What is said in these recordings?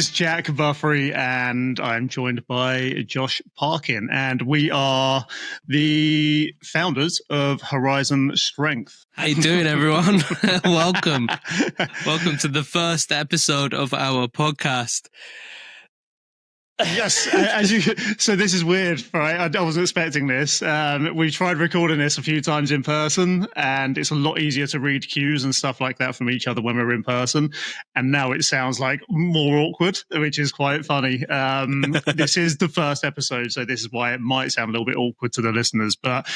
is Jack Buffery, and I'm joined by Josh Parkin, and we are the founders of Horizon Strength. How you doing, everyone? Welcome to the first episode of our podcast. Yes, so this is weird, right? I wasn't expecting this. We tried recording this a few times in person, and it's a lot easier to read cues and stuff like that from each other when we're in person. And now it sounds like more awkward, which is quite funny. This is the first episode, so this is why it might sound a little bit awkward to the listeners. But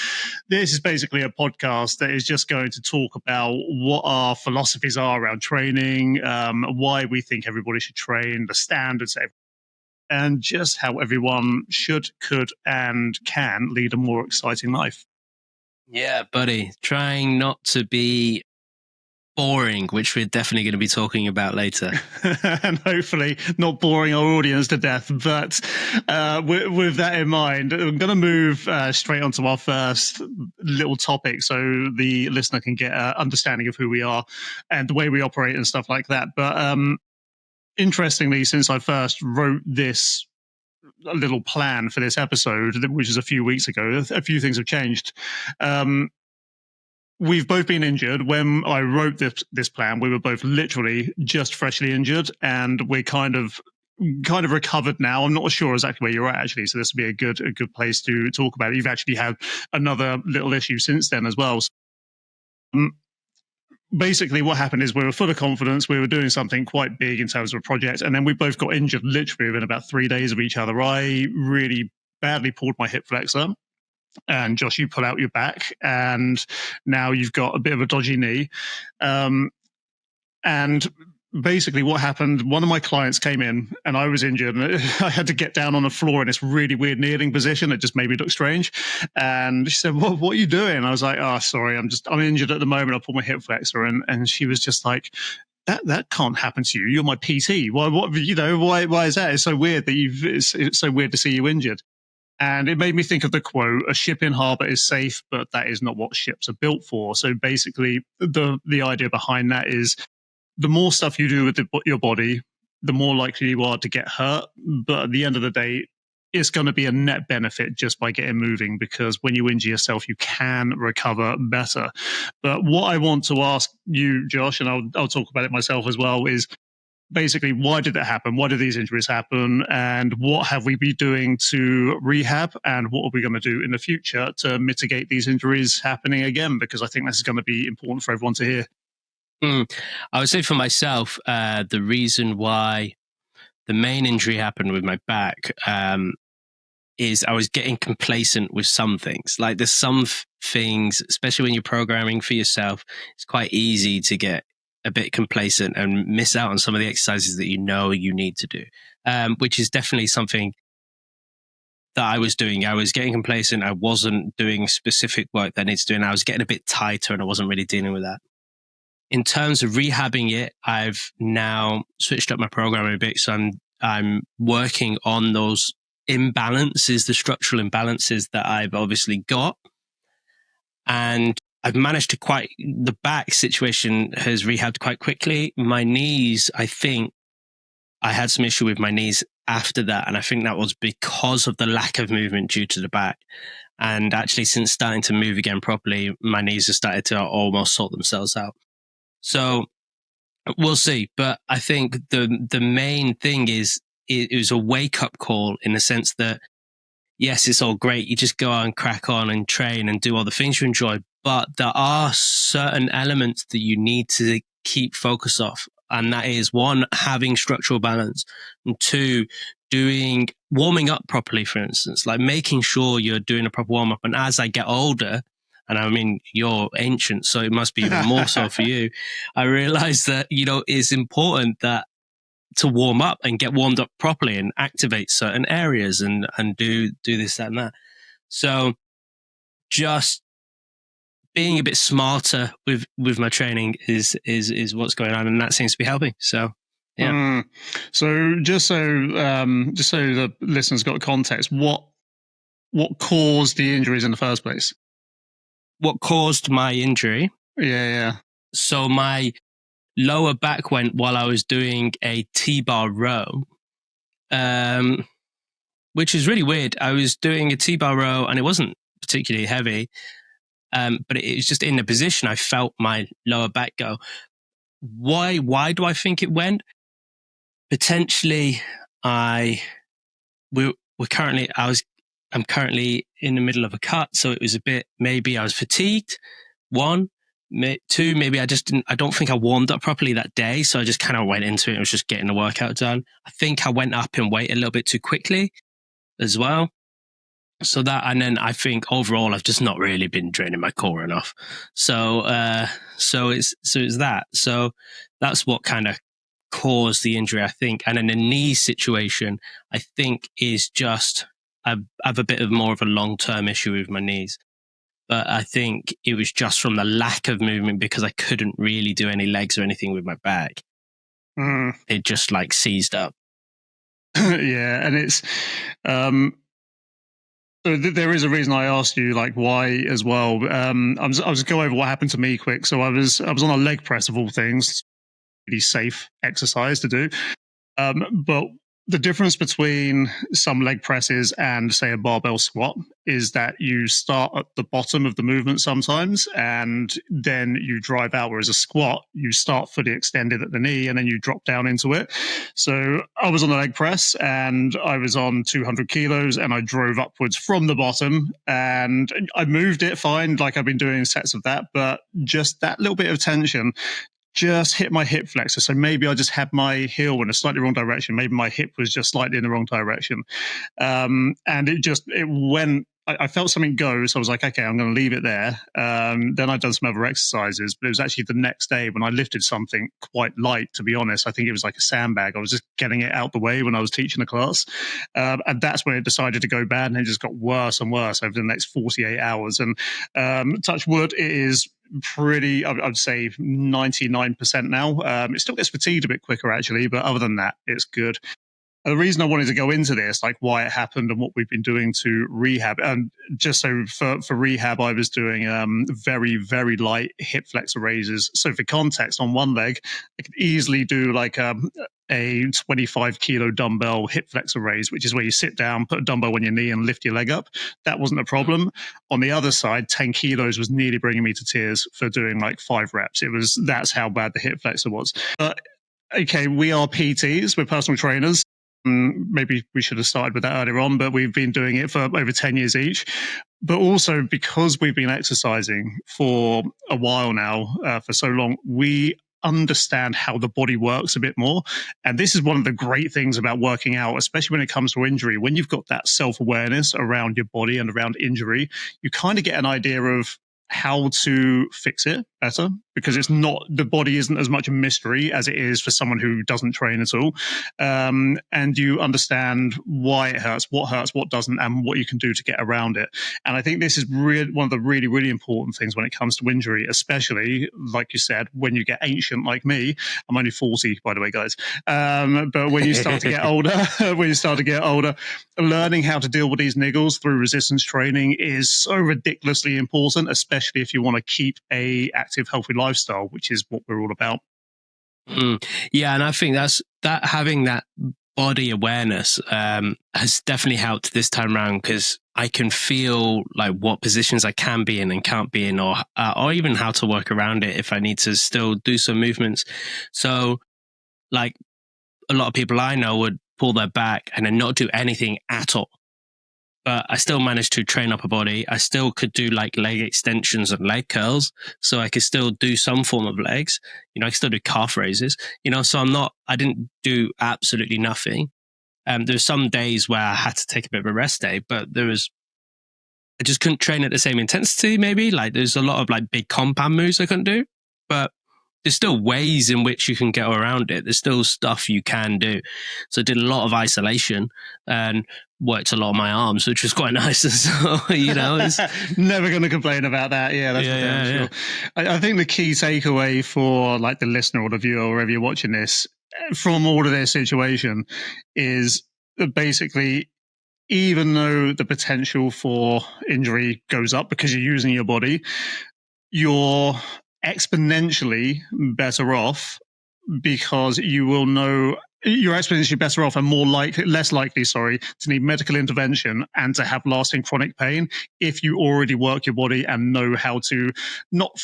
this is basically a podcast that is just going to talk about what our philosophies are around training, why we think everybody should train, the standards that and just how everyone should, could, and can lead a more exciting life. Yeah, buddy. Trying not to be boring, which we're definitely going to be talking about later. And hopefully not boring our audience to death. But with that in mind, I'm going to move straight onto our first little topic so the listener can get an understanding of who we are and the way we operate and stuff like that. But interestingly, since I first wrote this little plan for this episode, which is a few weeks ago, a few things have changed. We've both been injured. When I wrote this plan, we were both literally just freshly injured, and we're kind of recovered now. I'm not sure exactly where you're at, actually, so this would be a good place to talk about it. You've actually had another little issue since then as well. Basically, what happened is we were full of confidence. We were doing something quite big in terms of a project, and then we both got injured literally within about 3 days of each other. I really badly pulled my hip flexor, and Josh, you pull out your back, and now you've got a bit of a dodgy knee. And basically what happened, one of my clients came in and I was injured, and I had to get down on the floor in this really weird kneeling position. It just made me look strange. And she said, what are you doing? I was like, oh, sorry, I'm injured at the moment. I pulled my hip flexor. And she was just like, that can't happen to you. You're my PT. Why is that? It's so weird that it's so weird to see you injured. And it made me think of the quote, a ship in harbor is safe, but that is not what ships are built for. So basically the idea behind that is, the more stuff you do with your body, the more likely you are to get hurt. But at the end of the day, it's going to be a net benefit just by getting moving, because when you injure yourself, you can recover better. But what I want to ask you, Josh, and I'll talk about it myself as well, is basically, why did that happen? Why did these injuries happen? And what have we been doing to rehab? And what are we going to do in the future to mitigate these injuries happening again? Because I think this is going to be important for everyone to hear. I would say for myself, the reason why the main injury happened with my back is I was getting complacent with some things. Like there's some things, especially when you're programming for yourself, it's quite easy to get a bit complacent and miss out on some of the exercises that you know you need to do, which is definitely something that I was doing. I was getting complacent. I wasn't doing specific work that I needed to do, and I was getting a bit tighter and I wasn't really dealing with that. In terms of rehabbing it, I've now switched up my programming a bit. So I'm working on those imbalances, the structural imbalances that I've obviously got. And I've managed to the back situation has rehabbed quite quickly. My knees, I think I had some issue with my knees after that. And I think that was because of the lack of movement due to the back. And actually, since starting to move again properly, my knees have started to almost sort themselves out. So we'll see. But I think the main thing is it was a wake-up call in the sense that, yes, it's all great. You just go out and crack on and train and do all the things you enjoy. But there are certain elements that you need to keep focus off. And that is, one, having structural balance. And two, warming up properly, for instance, like making sure you're doing a proper warm-up. And as I get older, and I mean, you're ancient, so it must be even more so for you, I realized that, it's important that to warm up and get warmed up properly and activate certain areas and do this, that, and that. So just being a bit smarter with my training is what's going on, and that seems to be helping. So yeah. So just so the listeners got context, what caused the injuries in the first place? What caused my injury? Yeah. So my lower back went while I was doing a T-bar row. which is really weird. I was doing a T-bar row and it wasn't particularly heavy, but it was just in the position I felt my lower back go. Why do I think it went? Potentially, I'm currently in the middle of a cut, so it was a bit, maybe I was fatigued. One, two, maybe I don't think I warmed up properly that day, so I just kind of went into it. I was just getting the workout done. I think I went up in weight a little bit too quickly as well. So that, and then I think overall I've just not really been draining my core enough. So it's that. So that's what kind of caused the injury, I think. And then the knee situation, I think, is just I have a bit of more of a long-term issue with my knees. But I think it was just from the lack of movement, because I couldn't really do any legs or anything with my back. It just like seized up. Yeah, and it's so there is a reason I asked you, like, why as well. I'll just go over what happened to me quick. So I was on a leg press of all things, really safe exercise to do. But the difference between some leg presses and, say, a barbell squat is that you start at the bottom of the movement sometimes, and then you drive out. Whereas a squat, you start fully extended at the knee, and then you drop down into it. So I was on a leg press, and I was on 200 kilos, and I drove upwards from the bottom, and I moved it fine, like I've been doing sets of that, but just that little bit of tension just hit my hip flexor. So maybe I just had my heel in a slightly wrong direction. Maybe my hip was just slightly in the wrong direction. And it went, I felt something go. So I was like, okay, I'm going to leave it there. Then I'd done some other exercises, but it was actually the next day when I lifted something quite light, to be honest. I think it was like a sandbag. I was just getting it out the way when I was teaching the class. And that's when it decided to go bad, and it just got worse and worse over the next 48 hours. And touch wood, it is pretty, I'd say 99% now. It still gets fatigued a bit quicker, actually, but other than that, it's good. The reason I wanted to go into this, like why it happened and what we've been doing to rehab, and just so for rehab, I was doing very, very light hip flexor raises. So for context, on one leg, I could easily do like a 25 kilo dumbbell hip flexor raise, which is where you sit down, put a dumbbell on your knee and lift your leg up. That wasn't a problem. On the other side, 10 kilos was nearly bringing me to tears for doing like 5 reps. That's how bad the hip flexor was. But okay, we are PTs, we're personal trainers. Maybe we should have started with that earlier on, but we've been doing it for over 10 years each. But also because we've been exercising for a while now, for so long, we understand how the body works a bit more. And this is one of the great things about working out, especially when it comes to injury. When you've got that self-awareness around your body and around injury, you kind of get an idea of how to fix it better, because the body isn't as much a mystery as it is for someone who doesn't train at all. And you understand why it hurts, what doesn't, and what you can do to get around it. And I think this is one of the really, really important things when it comes to injury, especially, like you said, when you get ancient like me. I'm only 40, by the way, guys. But when you start to get older, learning how to deal with these niggles through resistance training is so ridiculously important, especially if you want to keep a active, healthy lifestyle, which is what we're all about. Yeah, and I think that having that body awareness has definitely helped this time around, because I can feel like what positions I can be in and can't be in, or even how to work around it if I need to still do some movements. So, like a lot of people I know would pull their back and then not do anything at all. But I still managed to train up a body. I still could do like leg extensions and leg curls. So I could still do some form of legs. I could still do calf raises, so I didn't do absolutely nothing. There's some days where I had to take a bit of a rest day, but I just couldn't train at the same intensity, maybe. Like there's a lot of like big compound moves I couldn't do, but there's still ways in which you can get around it. There's still stuff you can do. So I did a lot of isolation and worked a lot on my arms, which was quite nice. So, it's never going to complain about that. Yeah, that's for damn sure. I think the key takeaway for like the listener or the viewer, or wherever you're watching this, from all of their situation is basically, even though the potential for injury goes up because you're using your body, you're exponentially better off, because you will know you're exponentially better off and less likely, to need medical intervention and to have lasting chronic pain if you already work your body and know how to not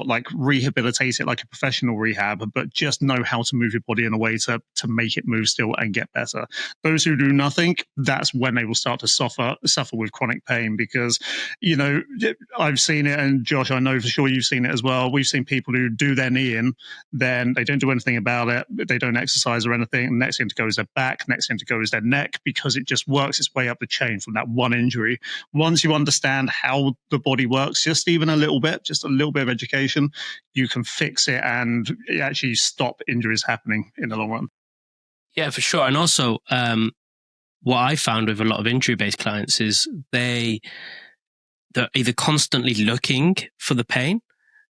like rehabilitate it like a professional rehab, but just know how to move your body in a way to make it move still and get better. Those who do nothing, that's when they will start to suffer with chronic pain, because, you know, I've seen it, and Josh, I know for sure you've seen it as well. We've seen people who do their knee in, then they don't do anything about it, they don't exercise or anything. Next thing to go is their back, next thing to go is their neck, because it just works its way up the chain from that one injury. Once you understand how the body works, just a little bit of education, you can fix it and actually stop injuries happening in the long run. Yeah, for sure. And also, what I found with a lot of injury-based clients is they're either constantly looking for the pain.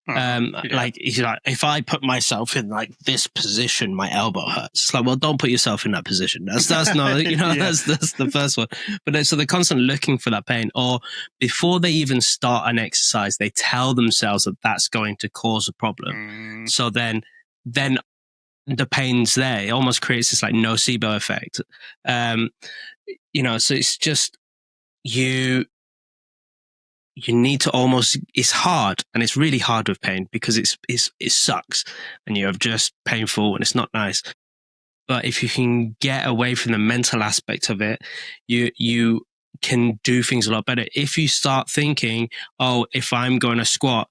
Like if I put myself in like this position, my elbow hurts. It's like, well, don't put yourself in that position. That's not, you know, that's the first one. But so they're constantly looking for that pain, or before they even start an exercise, they tell themselves that that's going to cause a problem. So then the pain's there. It almost creates this like nocebo effect. You know, so it's just you need to almost, it's hard, and it's really hard with pain because it sucks and you're just painful and it's not nice. But if you can get away from the mental aspect of it, you can do things a lot better. If you start thinking, oh, if I'm going to squat,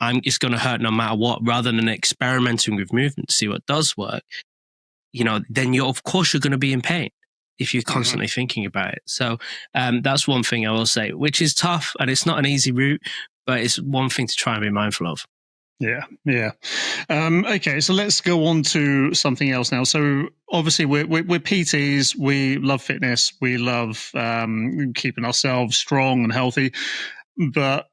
it's going to hurt no matter what, rather than experimenting with movement to see what does work, you know, then of course you're going to be in pain if you're constantly thinking about it. So that's one thing I will say, which is tough, and it's not an easy route, but it's one thing to try and be mindful of. Yeah. Okay, so let's go on to something else now. So obviously we're PTs, we love fitness, we love keeping ourselves strong and healthy, but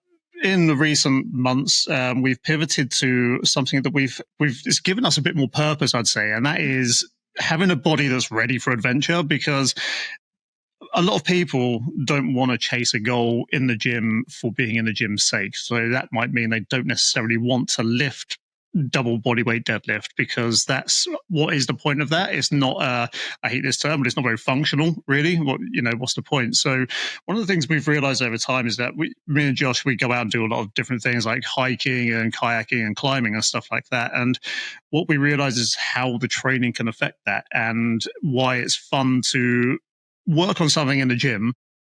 in the recent months, we've pivoted to something that it's given us a bit more purpose, I'd say, and that is having a body that's ready for adventure, because a lot of people don't want to chase a goal in the gym for being in the gym's sake. So that might mean they don't necessarily want to lift double bodyweight deadlift, because that's what is the point of that. It's not I hate this term, but it's not very functional, really. What's the point? So one of the things we've realized over time is that me and Josh, we go out and do a lot of different things like hiking and kayaking and climbing and stuff like that. And what we realize is how the training can affect that, and why it's fun to work on something in the gym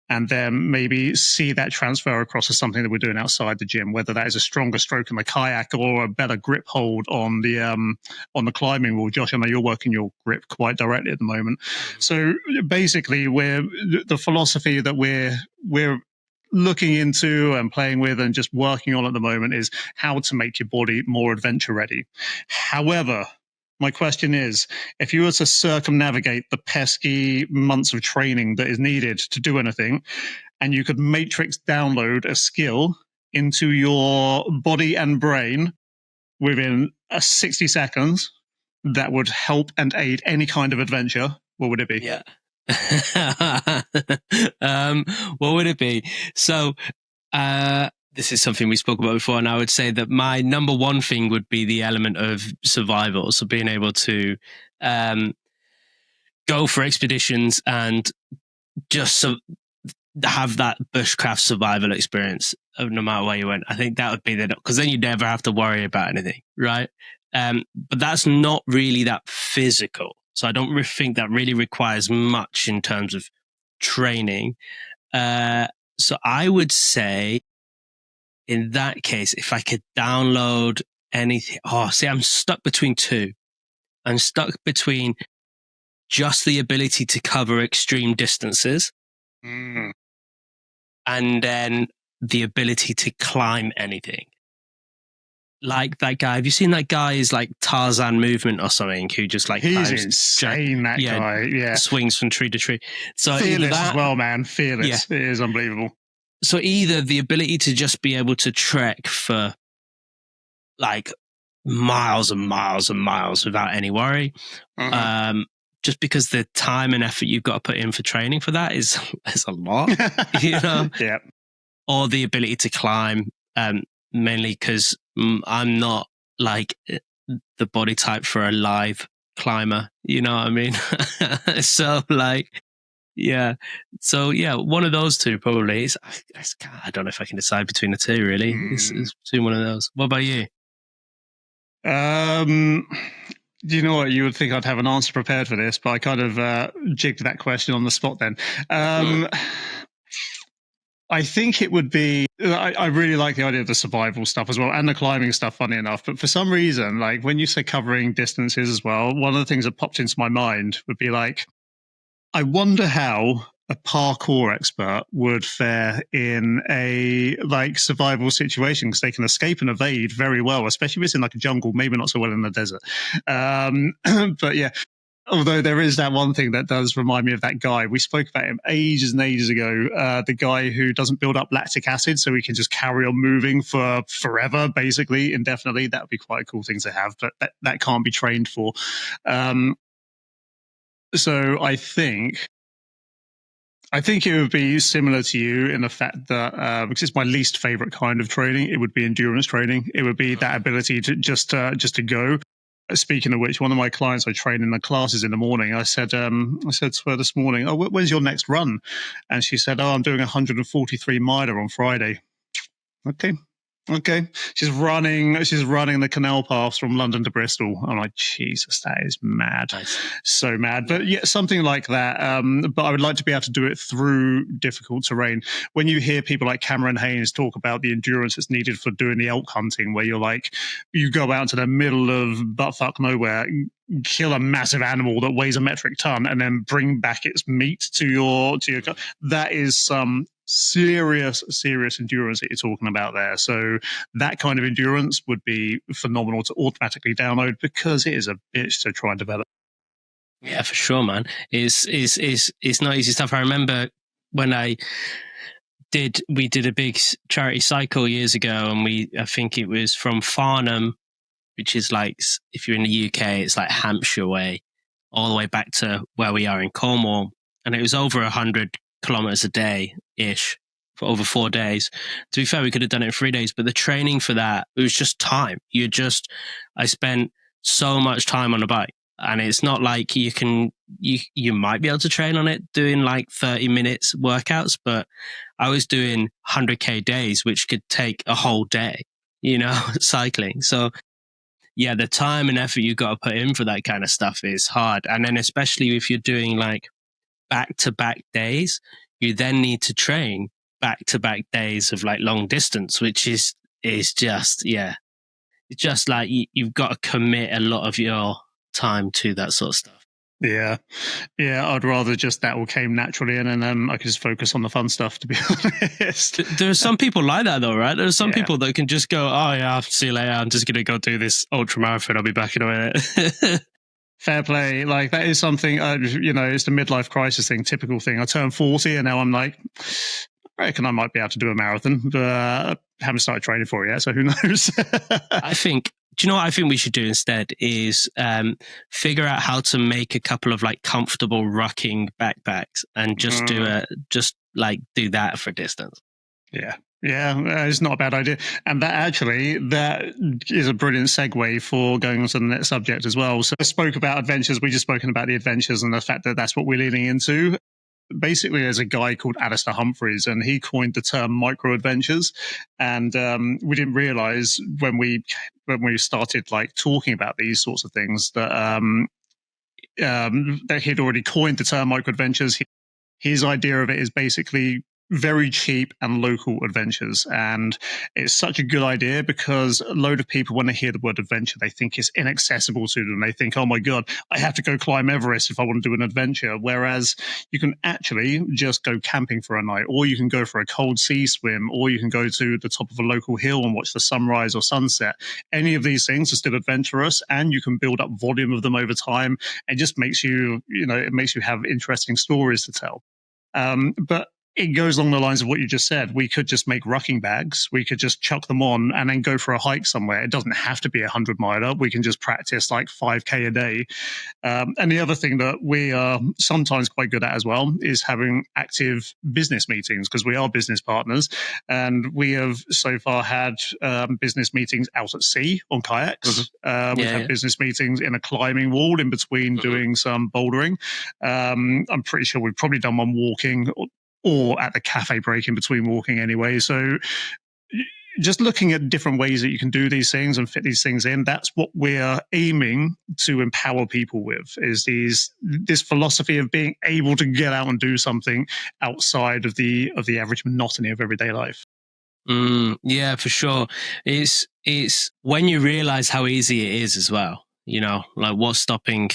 and then maybe see that transfer across to something that we're doing outside the gym, whether that is a stronger stroke in the kayak or a better grip hold on the climbing wall. Josh, I know you're working your grip quite directly at the moment. So basically, the philosophy that we're looking into and playing with and just working on at the moment is how to make your body more adventure ready. However, my question is, if you were to circumnavigate the pesky months of training that is needed to do anything, and you could matrix download a skill into your body and brain within 60 seconds that would help and aid any kind of adventure, what would it be? Yeah. What would it be? So, this is something we spoke about before, and I would say that my number one thing would be the element of survival. So being able to go for expeditions and just have that bushcraft survival experience of no matter where you went. I think that would be because then you never have to worry about anything, right? But that's not really that physical. So I don't think that really requires much in terms of training. So I would say, in that case, if I could download anything, I'm stuck between two. I'm stuck between just the ability to cover extreme distances and then the ability to climb anything. Like that guy, have you seen that guy's like Tarzan movement or something, who just like he's insane, that guy. Yeah. Swings from tree to tree. So fearless as well, man. Fearless. Yeah. It is unbelievable. So either the ability to just be able to trek for like miles and miles and miles without any worry, just because the time and effort you've got to put in for training for that is a lot, you know? Yeah. Or the ability to climb, mainly because I'm not like the body type for a live climber. You know what I mean? So like, yeah. So yeah, one of those two probably. I don't know if I can decide between the two. Really, it's between one of those. What about you? Do you know what? You would think I'd have an answer prepared for this, but I kind of jigged that question on the spot then. I think it would be, I really like the idea of the survival stuff as well, and the climbing stuff, funny enough. But for some reason, like when you say covering distances as well, one of the things that popped into my mind would be like, I wonder how a parkour expert would fare in a like survival situation, because they can escape and evade very well, especially if it's in like a jungle, maybe not so well in the desert. But yeah, although there is that one thing that does remind me of that guy. We spoke about him ages and ages ago. The guy who doesn't build up lactic acid, so he can just carry on moving for forever, basically, indefinitely. That would be quite a cool thing to have, but that can't be trained for. So I think it would be similar to you in the fact that, because it's my least favorite kind of training, it would be endurance training. It would be that ability to just to go. Speaking of which, one of my clients I train in the classes in the morning, I said to her this morning, "Oh, when's your next run?" And she said, "Oh, I'm doing a 143 miler on Friday." Okay. She's running the canal paths from London to Bristol. I'm like, Jesus, that is mad. Nice. So mad. But yeah, something like that. But I would like to be able to do it through difficult terrain. When you hear people like Cameron Haynes talk about the endurance that's needed for doing the elk hunting, where you're like, you go out to the middle of buttfuck nowhere, kill a massive animal that weighs a metric ton, and then bring back its meat to your that is some serious endurance that you're talking about there. So that kind of endurance would be phenomenal to automatically download, because it is a bitch to try and develop. Yeah, for sure, man. It's not easy stuff. I remember when we did a big charity cycle years ago, and I think it was from Farnham, which is like, if you're in the UK, it's like Hampshire way, all the way back to where we are in Cornwall. And it was over 100 kilometers a day ish for over 4 days. To be fair, we could have done it in 3 days, but the training for that, it was just time. I spent so much time on the bike, and it's not like you might be able to train on it doing like 30 minutes workouts, but I was doing 100k days, which could take a whole day, cycling. So yeah, the time and effort you got to put in for that kind of stuff is hard. And then especially if you're doing like back-to-back days, you then need to train back-to-back days of like long distance, which is just, yeah, it's just like you've got to commit a lot of your time to that sort of stuff. Yeah, I'd rather just that all came naturally, and then I could just focus on the fun stuff, to be honest. There are some people like that though, right? There are some people that can just go, oh yeah, I'll see you later, I'm just going to go do this ultra marathon, I'll be back in a minute. Fair play. Like that is something, it's the midlife crisis thing, typical thing. I turned 40 and now I'm like, I reckon I might be able to do a marathon, but I haven't started training for it yet, so who knows? Do you know what I think we should do instead is figure out how to make a couple of like comfortable rucking backpacks and just do that for distance. Yeah, it's not a bad idea. And that is a brilliant segue for going on to the next subject as well. So I spoke about adventures. We just spoken about the adventures and the fact that that's what we're leaning into. Basically, there's a guy called Alistair Humphreys, and he coined the term microadventures. And we didn't realize when we started like talking about these sorts of things that he'd already coined the term microadventures. His idea of it is basically very cheap and local adventures. And it's such a good idea because a load of people, when they hear the word adventure, they think it's inaccessible to them. They think, oh my God, I have to go climb Everest if I want to do an adventure. Whereas you can actually just go camping for a night, or you can go for a cold sea swim, or you can go to the top of a local hill and watch the sunrise or sunset. Any of these things are still adventurous, and you can build up volume of them over time. It just makes you, it makes you have interesting stories to tell. But it goes along the lines of what you just said. We could just make rucking bags. We could just chuck them on and then go for a hike somewhere. It doesn't have to be 100 miler. We can just practice like 5K a day. And the other thing that we are sometimes quite good at as well is having active business meetings, because we are business partners. And we have so far had business meetings out at sea on kayaks. We've had business meetings in a climbing wall in between doing some bouldering. I'm pretty sure we've probably done one walking or at the cafe break in between walking anyway. So just looking at different ways that you can do these things and fit these things in, that's what we're aiming to empower people with, is this philosophy of being able to get out and do something outside of the average monotony of everyday life. Yeah, for sure. It's when you realize how easy it is as well, like what's stopping.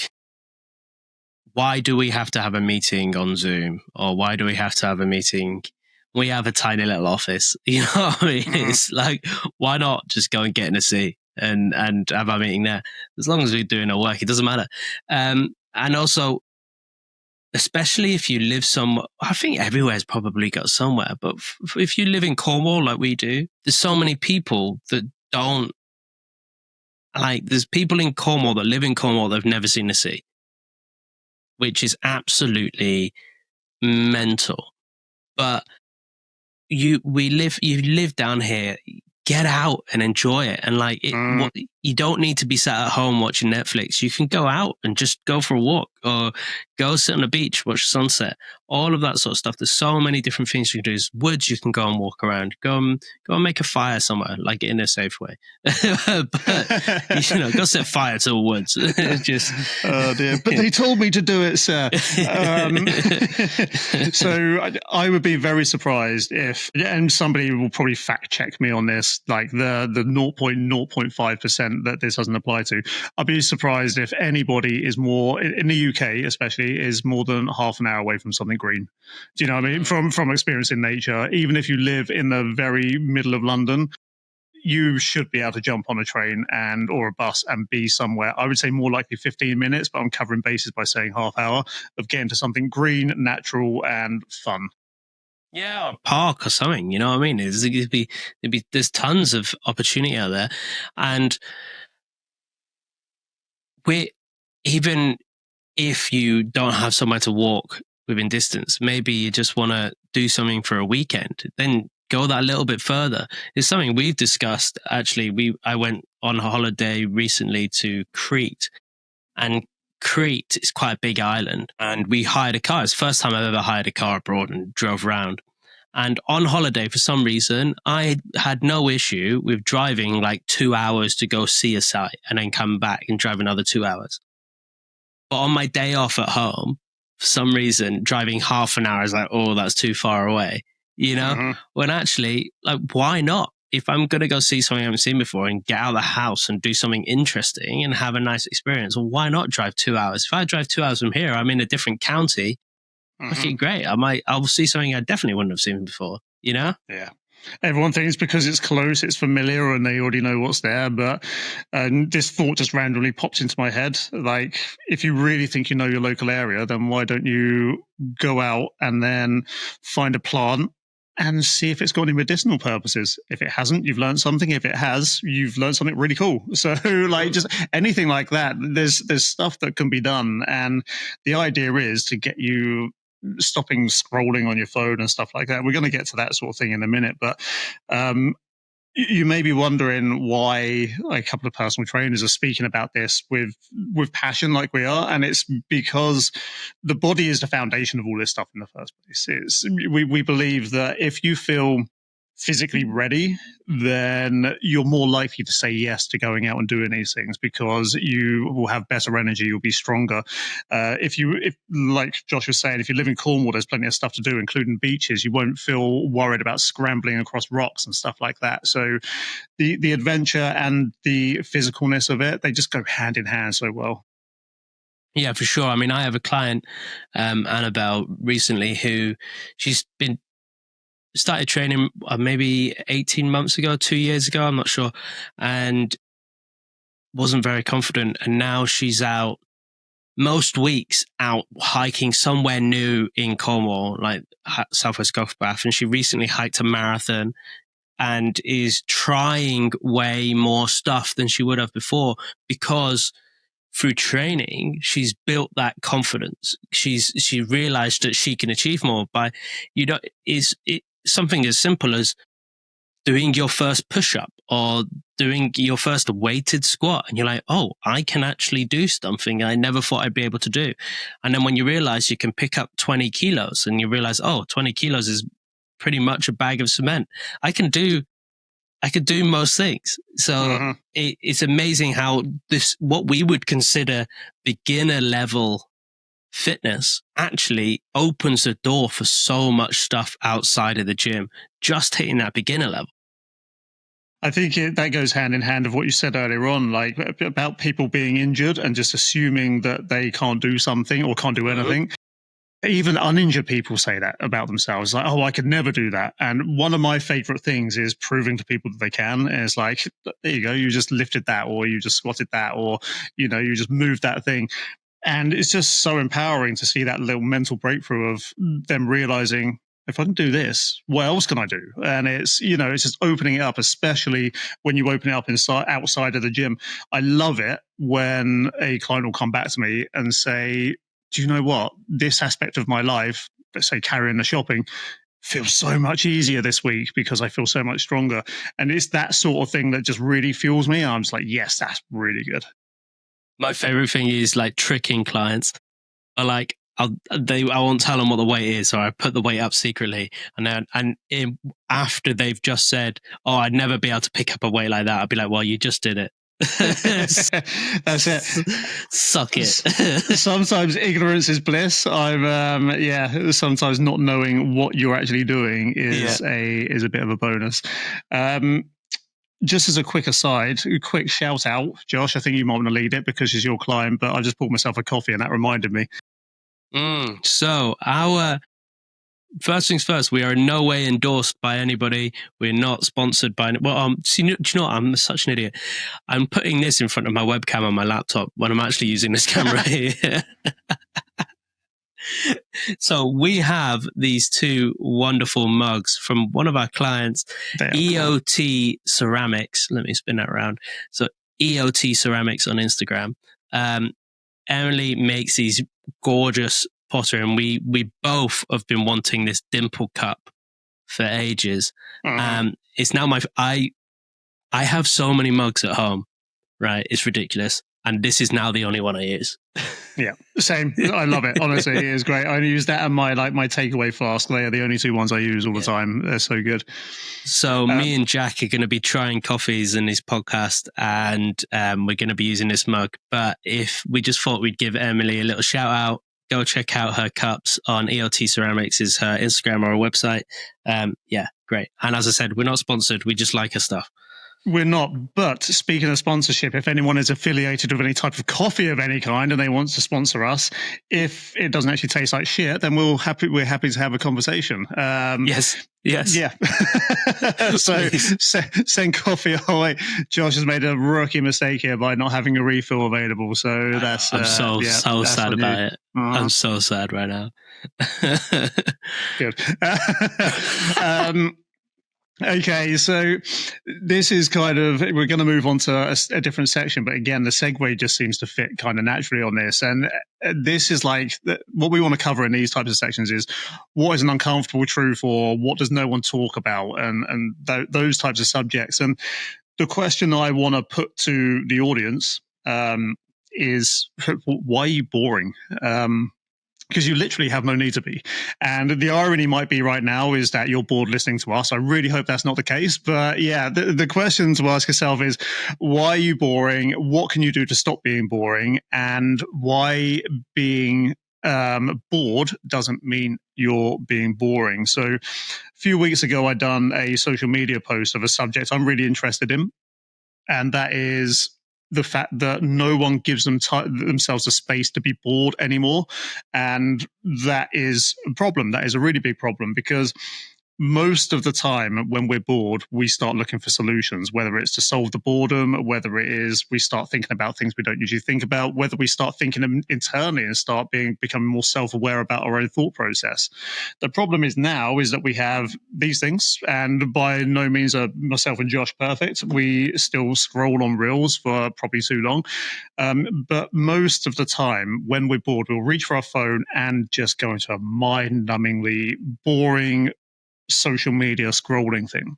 Why do we have to have a meeting on Zoom? Or why do we have to have a meeting? We have a tiny little office. You know what I mean? It's like, why not just go and get in a seat and have our meeting there? As long as we're doing our work, it doesn't matter. And also, especially if you live somewhere, I think everywhere's probably got somewhere, but if you live in Cornwall like we do, there's so many people that don't, like, there's people in Cornwall that live in Cornwall that have never seen the sea, which is absolutely mental. But you live down here, get out and enjoy it. And like, you don't need to be sat at home watching Netflix. You can go out and just go for a walk, or go sit on the beach, watch the sunset, all of that sort of stuff. There's so many different things you can do. There's woods you can go and walk around, go and make a fire somewhere, like in a safe way. But, go set fire to the woods. Just, oh dear. But they told me to do it, sir. So I would be very surprised if, and somebody will probably fact check me on this, like the 0.05% that this doesn't apply to. I'd be surprised if anybody is more, in the UK especially, is more than half an hour away from something green. Do you know what I mean? From experience in nature, even if you live in the very middle of London, you should be able to jump on a train or a bus and be somewhere. I would say more likely 15 minutes, but I'm covering bases by saying half hour of getting to something green, natural, and fun. Yeah, a park or something, you know what I mean? There's tons of opportunity out there. And even if you don't have somewhere to walk within distance, maybe you just want to do something for a weekend, then go that little bit further. It's something we've discussed. Actually, I went on a holiday recently to Crete, and Crete is quite a big island, and we hired a car. It's the first time I've ever hired a car abroad and drove around. And on holiday, for some reason, I had no issue with driving like 2 hours to go see a site and then come back and drive another 2 hours. But on my day off at home, for some reason, driving half an hour is like, oh, that's too far away, When actually, like, why not? If I'm going to go see something I haven't seen before and get out of the house and do something interesting and have a nice experience, well, why not drive 2 hours? If I drive 2 hours from here, I'm in a different county. Okay, great. I'll see something I definitely wouldn't have seen before, Yeah. Everyone thinks because it's close, it's familiar, and they already know what's there. But this thought just randomly popped into my head. Like, if you really think you know your local area, then why don't you go out and then find a plant and see if it's got any medicinal purposes? If it hasn't, you've learned something. If it has, you've learned something really cool. So, like, just anything like that. There's stuff that can be done, and the idea is to get you stopping scrolling on your phone and stuff like that. We're going to get to that sort of thing in a minute, but you may be wondering why a couple of personal trainers are speaking about this with passion like we are, and it's because the body is the foundation of all this stuff in the first place. We believe that if you feel physically ready, then you're more likely to say yes to going out and doing these things, because you will have better energy, you'll be stronger. If like Josh was saying, if you live in Cornwall, there's plenty of stuff to do, including beaches. You won't feel worried about scrambling across rocks and stuff like that. So the adventure and the physicalness of it, they just go hand in hand so well. Yeah, for sure. I mean, I have a client, Annabelle, recently, who she's been started training maybe 18 months ago, 2 years ago, I'm not sure, and wasn't very confident. And now she's out most weeks out hiking somewhere new in Cornwall, like Southwest Gulf Bath. And she recently hiked a marathon and is trying way more stuff than she would have before, because through training, she's built that confidence. She realized that she can achieve more by, is it something as simple as doing your first push-up or doing your first weighted squat. And you're like, oh, I can actually do something I never thought I'd be able to do. And then when you realize you can pick up 20 kilos and you realize, oh, 20 kilos is pretty much a bag of cement. I could do most things. So it's amazing how what we would consider beginner level fitness actually opens the door for so much stuff outside of the gym, just hitting that beginner level. I think that goes hand in hand of what you said earlier on, like about people being injured and just assuming that they can't do something or can't do anything. Even uninjured people say that about themselves, like, oh, I could never do that. And one of my favorite things is proving to people that they can. And it's like, there you go, you just lifted that, or you just squatted that, or, you just moved that thing. And it's just so empowering to see that little mental breakthrough of them realizing, if I can do this, what else can I do? And it's, it's just opening it up, especially when you open it up outside of the gym. I love it when a client will come back to me and say, do you know what? This aspect of my life, let's say carrying the shopping, feels so much easier this week because I feel so much stronger. And it's that sort of thing that just really fuels me. I'm just like, yes, that's really good. My favorite thing is like tricking clients. I like, I won't tell them what the weight is, or I put the weight up secretly, after they've just said, "Oh, I'd never be able to pick up a weight like that," I'd be like, "Well, you just did it." That's it. Suck it. Sometimes ignorance is bliss. Sometimes not knowing what you're actually doing is a bit of a bonus. Just as a quick aside, a quick shout out, Josh, I think you might want to lead it because she's your client, but I just bought myself a coffee and that reminded me. So our first things first, we are in no way endorsed by anybody. We're not sponsored by do you know what? I'm such an idiot. I'm putting this in front of my webcam on my laptop when I'm actually using this camera here. So we have these two wonderful mugs from one of our clients, EOT Ceramics. Let me spin that around. So EOT Ceramics on Instagram. Emily makes these gorgeous pottery, and we both have been wanting this dimple cup for ages. It's now I have so many mugs at home, right? It's ridiculous. And this is now the only one I use. Yeah, same. I love it. Honestly, it is great. I use that and my takeaway flask. They are the only two ones I use all the time. They're so good. So me and Jack are going to be trying coffees in this podcast, and we're going to be using this mug. But if we just thought we'd give Emily a little shout out, go check out her cups on ELT Ceramics, is her Instagram or her website. Great. And as I said, we're not sponsored. We just like her stuff. We're not, but speaking of sponsorship, if anyone is affiliated with any type of coffee of any kind and they want to sponsor us, if it doesn't actually taste like shit, then we're happy to have a conversation. Yes. Yeah. So send coffee our way. Josh has made a rookie mistake here by not having a refill available. So that's I'm so sad about it. I'm so sad right now. Good. Okay, so this is we're going to move on to a different section, but again, the segue just seems to fit kind of naturally on this. And this is like what we want to cover in these types of sections is what is an uncomfortable truth, or what does no one talk about, and those types of subjects. And the question I want to put to the audience is, why are you boring? Because you literally have no need to be. And the irony might be right now is that you're bored listening to us. I really hope that's not the case. But yeah, the question to ask yourself is, why are you boring? What can you do to stop being boring? And why being bored doesn't mean you're being boring. So a few weeks ago, I done a social media post of a subject I'm really interested in. And that is the fact that no one gives themselves a space to be bored anymore. And that is a problem. That is a really big problem, because most of the time when we're bored, we start looking for solutions, whether it's to solve the boredom, whether it is we start thinking about things we don't usually think about, whether we start thinking internally and start becoming more self-aware about our own thought process. The problem is now is that we have these things, and by no means are myself and Josh perfect. We still scroll on Reels for probably too long. But most of the time when we're bored, we'll reach for our phone and just go into a mind-numbingly boring social media scrolling thing.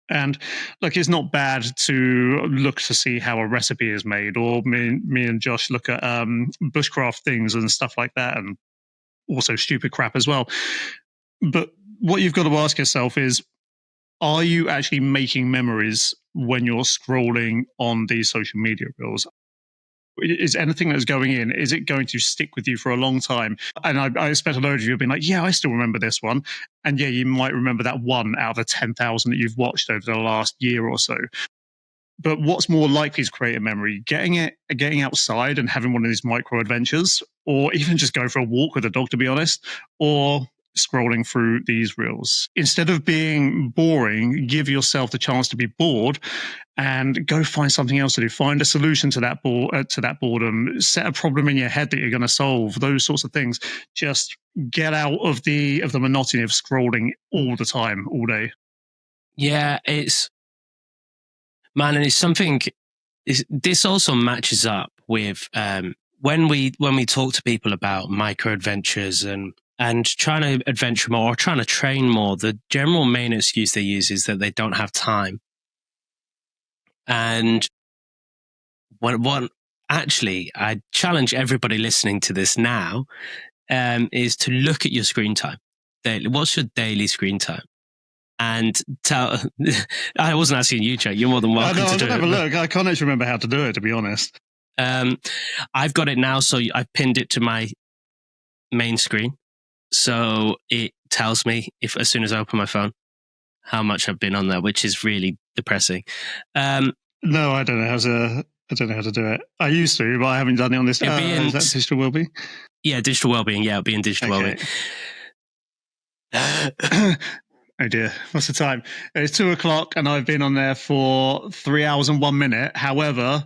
And look, it's not bad to look to see how a recipe is made, or me and Josh look at bushcraft things and stuff like that, and also stupid crap as well. But what you've got to ask yourself is, are you actually making memories when you're scrolling on these social media reels? Is anything that's going in, is it going to stick with you for a long time? And I expect a load of you have been like, yeah, I still remember this one. And yeah, you might remember that one out of the 10,000 that you've watched over the last year or so. But what's more likely to create a memory? Getting outside and having one of these micro adventures, or even just go for a walk with a dog, to be honest, or scrolling through these reels. Instead of being boring, give yourself the chance to be bored and go find something else to do. Find a solution to that boredom. Set a problem in your head that you're going to solve. Those sorts of things. Just get out of the monotony of scrolling all the time, all day. Yeah, it's something. This also matches up with when we talk to people about micro adventures and trying to adventure more or trying to train more. The general main excuse they use is that they don't have time. And actually, I challenge everybody listening to this now is to look at your screen time. What's your daily screen time? And I wasn't asking you, Chuck. You're more than welcome to do it. Have a look. I can't actually remember how to do it, to be honest. I've got it now, so I pinned it to my main screen. So it tells me as soon as I open my phone, how much I've been on there, which is really depressing. No, I don't know how to do it. I used to, but I haven't done it on this. Is that digital wellbeing? Yeah, digital wellbeing. Yeah, it'll be in digital wellbeing. Oh dear, what's the time? It's 2:00 and I've been on there for 3 hours and 1 minute. However,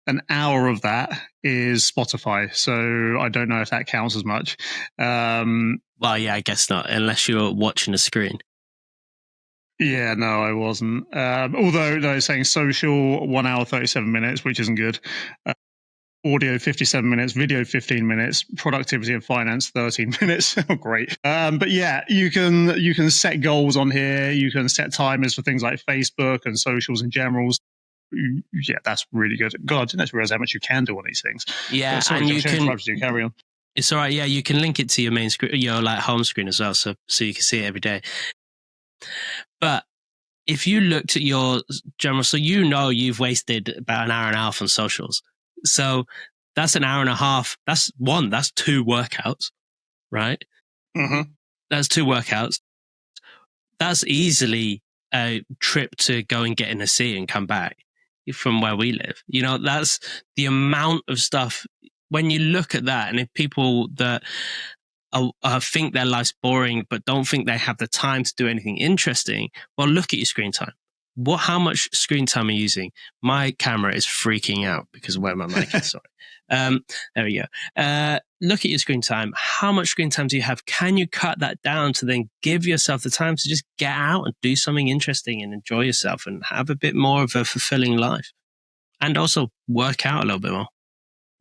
an hour of that is Spotify, so I don't know if that counts as much. Well, yeah, I guess not, unless you're watching a screen. Yeah, no, I wasn't. Although they're saying social 1 hour 37 minutes, which isn't good. Audio 57 minutes, video 15 minutes, productivity and finance 13 minutes. Oh, great. But yeah, you can set goals on here. You can set timers for things like Facebook and socials and generals. Yeah, that's really good. God, I didn't actually realize how much you can do on these things. Yeah, sorry, and you can carry on. It's all right. Yeah, you can link it to your main screen, your home screen as well, so you can see it every day. But if you looked at your general, so you've wasted about an hour and a half on socials. So that's an hour and a half. That's 2 workouts, right? Mm-hmm. That's 2 workouts. That's easily a trip to go and get in a sea and come back from where we live. That's the amount of stuff. When you look at that, and if people that think their life's boring but don't think they have the time to do anything interesting, well, look at your screen time. How much screen time are you using? My camera is freaking out because of where my mic is. Sorry. There we go. Look at your screen time. How much screen time do you have? Can you cut that down to then give yourself the time to just get out and do something interesting and enjoy yourself and have a bit more of a fulfilling life, and also work out a little bit more?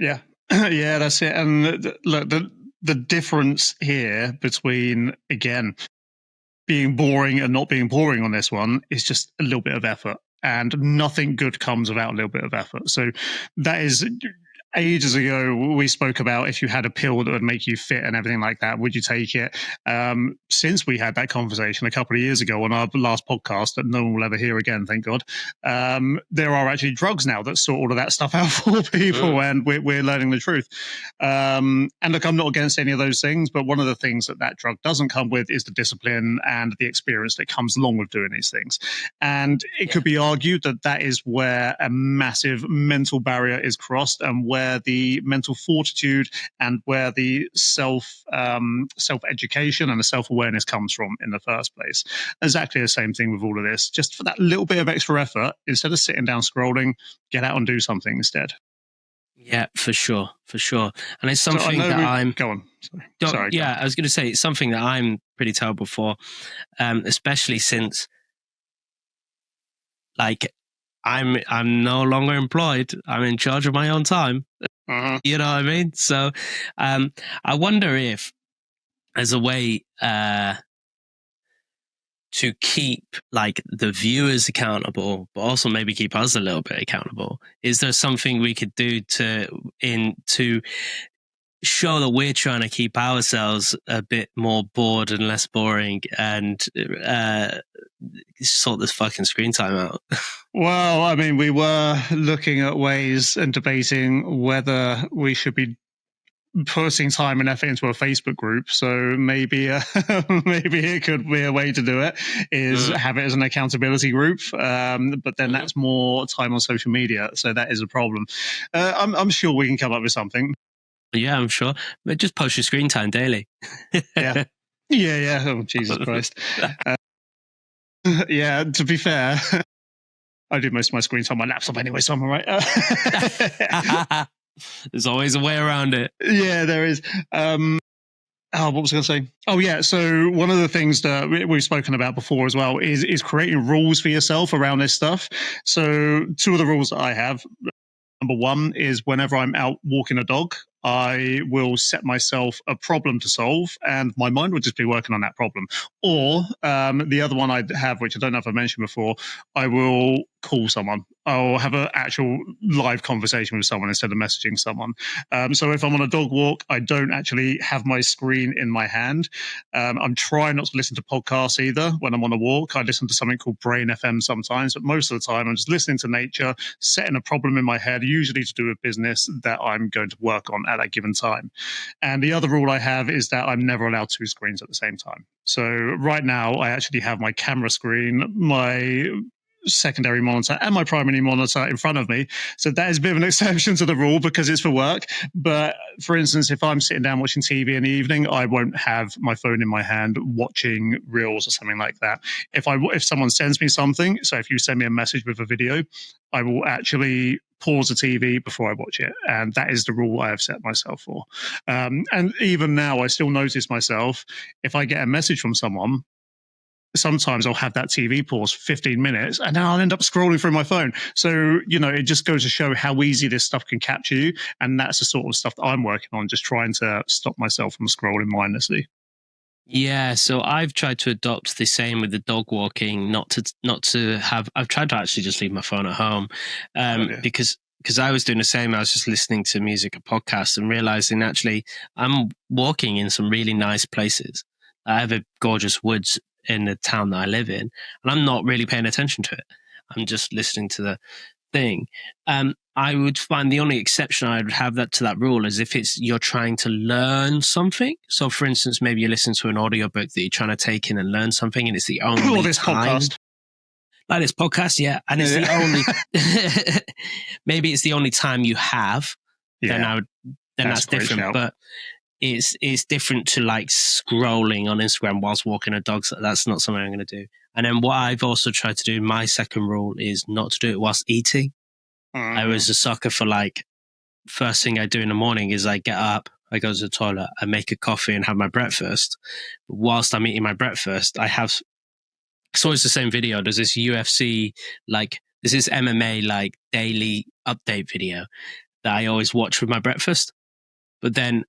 Yeah. Yeah, that's it. And look, the difference here between, again, being boring and not being boring on this one is just a little bit of effort, and nothing good comes without a little bit of effort. So that is, ages ago, we spoke about if you had a pill that would make you fit and everything like that, would you take it? Since we had that conversation a couple of years ago on our last podcast that no one will ever hear again, thank God, there are actually drugs now that sort all of that stuff out for people, and we're learning the truth. And look, I'm not against any of those things, but one of the things that drug doesn't come with is the discipline and the experience that comes along with doing these things. And it could be argued that is where a massive mental barrier is crossed, and where where the mental fortitude and where the self-education and the self-awareness comes from in the first place. Exactly the same thing with all of this. Just for that little bit of extra effort, instead of sitting down scrolling, get out and do something instead. Yeah, for sure. And it's So I something know that I'm... Go on. Sorry. Yeah, I was going to say, it's something that I'm pretty terrible for, especially since, like, I'm no longer employed. I'm in charge of my own time. You know what I mean? So I wonder if, as a way to keep like the viewers accountable, but also maybe keep us a little bit accountable, is there something we could do to show that we're trying to keep ourselves a bit more bored and less boring, and sort this fucking screen time out? Well, I mean, we were looking at ways and debating whether we should be putting time and effort into a Facebook group. So maybe maybe it could be a way to do it, is have it as an accountability group. But then that's more time on social media. So that is a problem. I'm sure we can come up with something. Yeah, I'm sure. But just post your screen time daily. Yeah. Oh, Jesus Christ. Yeah, to be fair, I do most of my screen time on my laptop anyway, so I'm all right. There's always a way around it. Yeah, there is. What was I going to say? Oh, yeah. So one of the things that we've spoken about before as well is creating rules for yourself around this stuff. So two of the rules that I have. Number one is whenever I'm out walking a dog, I will set myself a problem to solve, and my mind will just be working on that problem. Or the other one I have, which I don't know if I mentioned before, I will call someone. I'll have an actual live conversation with someone instead of messaging someone. So if I'm on a dog walk, I don't actually have my screen in my hand. I'm trying not to listen to podcasts either when I'm on a walk. I listen to something called Brain FM sometimes, but most of the time I'm just listening to nature, setting a problem in my head, usually to do with business that I'm going to work on at that given time. And the other rule I have is that I'm never allowed two screens at the same time. So right now I actually have my camera screen, my secondary monitor and my primary monitor in front of me. So that is a bit of an exception to the rule because it's for work. But for instance, if I'm sitting down watching TV in the evening, I won't have my phone in my hand watching reels or something like that. If someone sends me something, so if you send me a message with a video, I will actually pause the TV before I watch it. And that is the rule I have set myself for. And even now, I still notice myself, if I get a message from someone, sometimes I'll have that TV pause 15 minutes and then I'll end up scrolling through my phone. So, it just goes to show how easy this stuff can capture you. And that's the sort of stuff that I'm working on, just trying to stop myself from scrolling mindlessly. Yeah, so I've tried to adopt the same with the dog walking, not to have. I've tried to actually just leave my phone at home, because I was doing the same. I was just listening to music or podcasts and realizing actually I'm walking in some really nice places. I have a gorgeous woods in the town that I live in, and I'm not really paying attention to it. I'm just listening to the thing. I would find the only exception I would have to that rule is if you're trying to learn something. So for instance, maybe you listen to an audiobook that you're trying to take in and learn something, and it's the only podcast. Like this podcast, yeah. And it's the only maybe it's the only time you have, then that's different. Shout. But it's different to like scrolling on Instagram whilst walking a dog. So that's not something I'm going to do. And then what I've also tried to do, my second rule is not to do it whilst eating. I was a sucker for like, first thing I do in the morning is I get up, I go to the toilet, I make a coffee and have my breakfast. But whilst I'm eating my breakfast, it's always the same video. There's this UFC, there's this MMA daily update video that I always watch with my breakfast. But then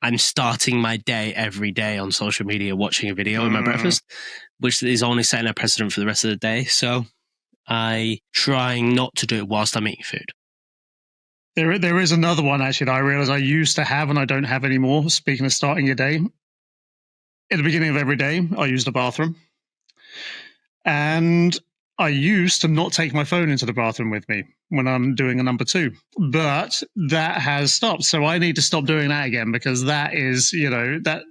I'm starting my day every day on social media watching a video with my breakfast, which is only setting a precedent for the rest of the day. So I trying not to do it whilst I'm eating food. There is another one actually that I realize I used to have and I don't have anymore. Speaking of starting your day, at the beginning of every day, I use the bathroom. And I used to not take my phone into the bathroom with me when I'm doing a number two, but that has stopped. So I need to stop doing that again because that is, that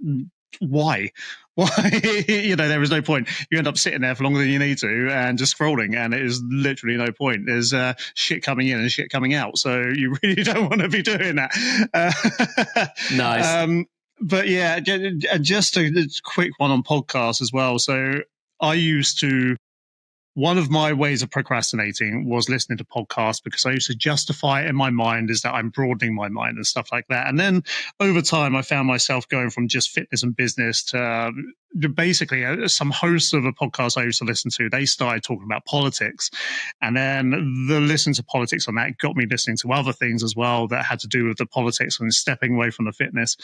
why? There is no point. You end up sitting there for longer than you need to and just scrolling, and it is literally no point. There's shit coming in and shit coming out, so you really don't want to be doing that. Nice. But yeah, just a quick one on podcasts as well. So I used to, one of my ways of procrastinating was listening to podcasts, because I used to justify it in my mind as that I'm broadening my mind and stuff like that. And then over time, I found myself going from just fitness and business to basically some hosts of a podcast I used to listen to. They started talking about politics. And then the listen to politics on that got me listening to other things as well that had to do with the politics and stepping away from the fitness.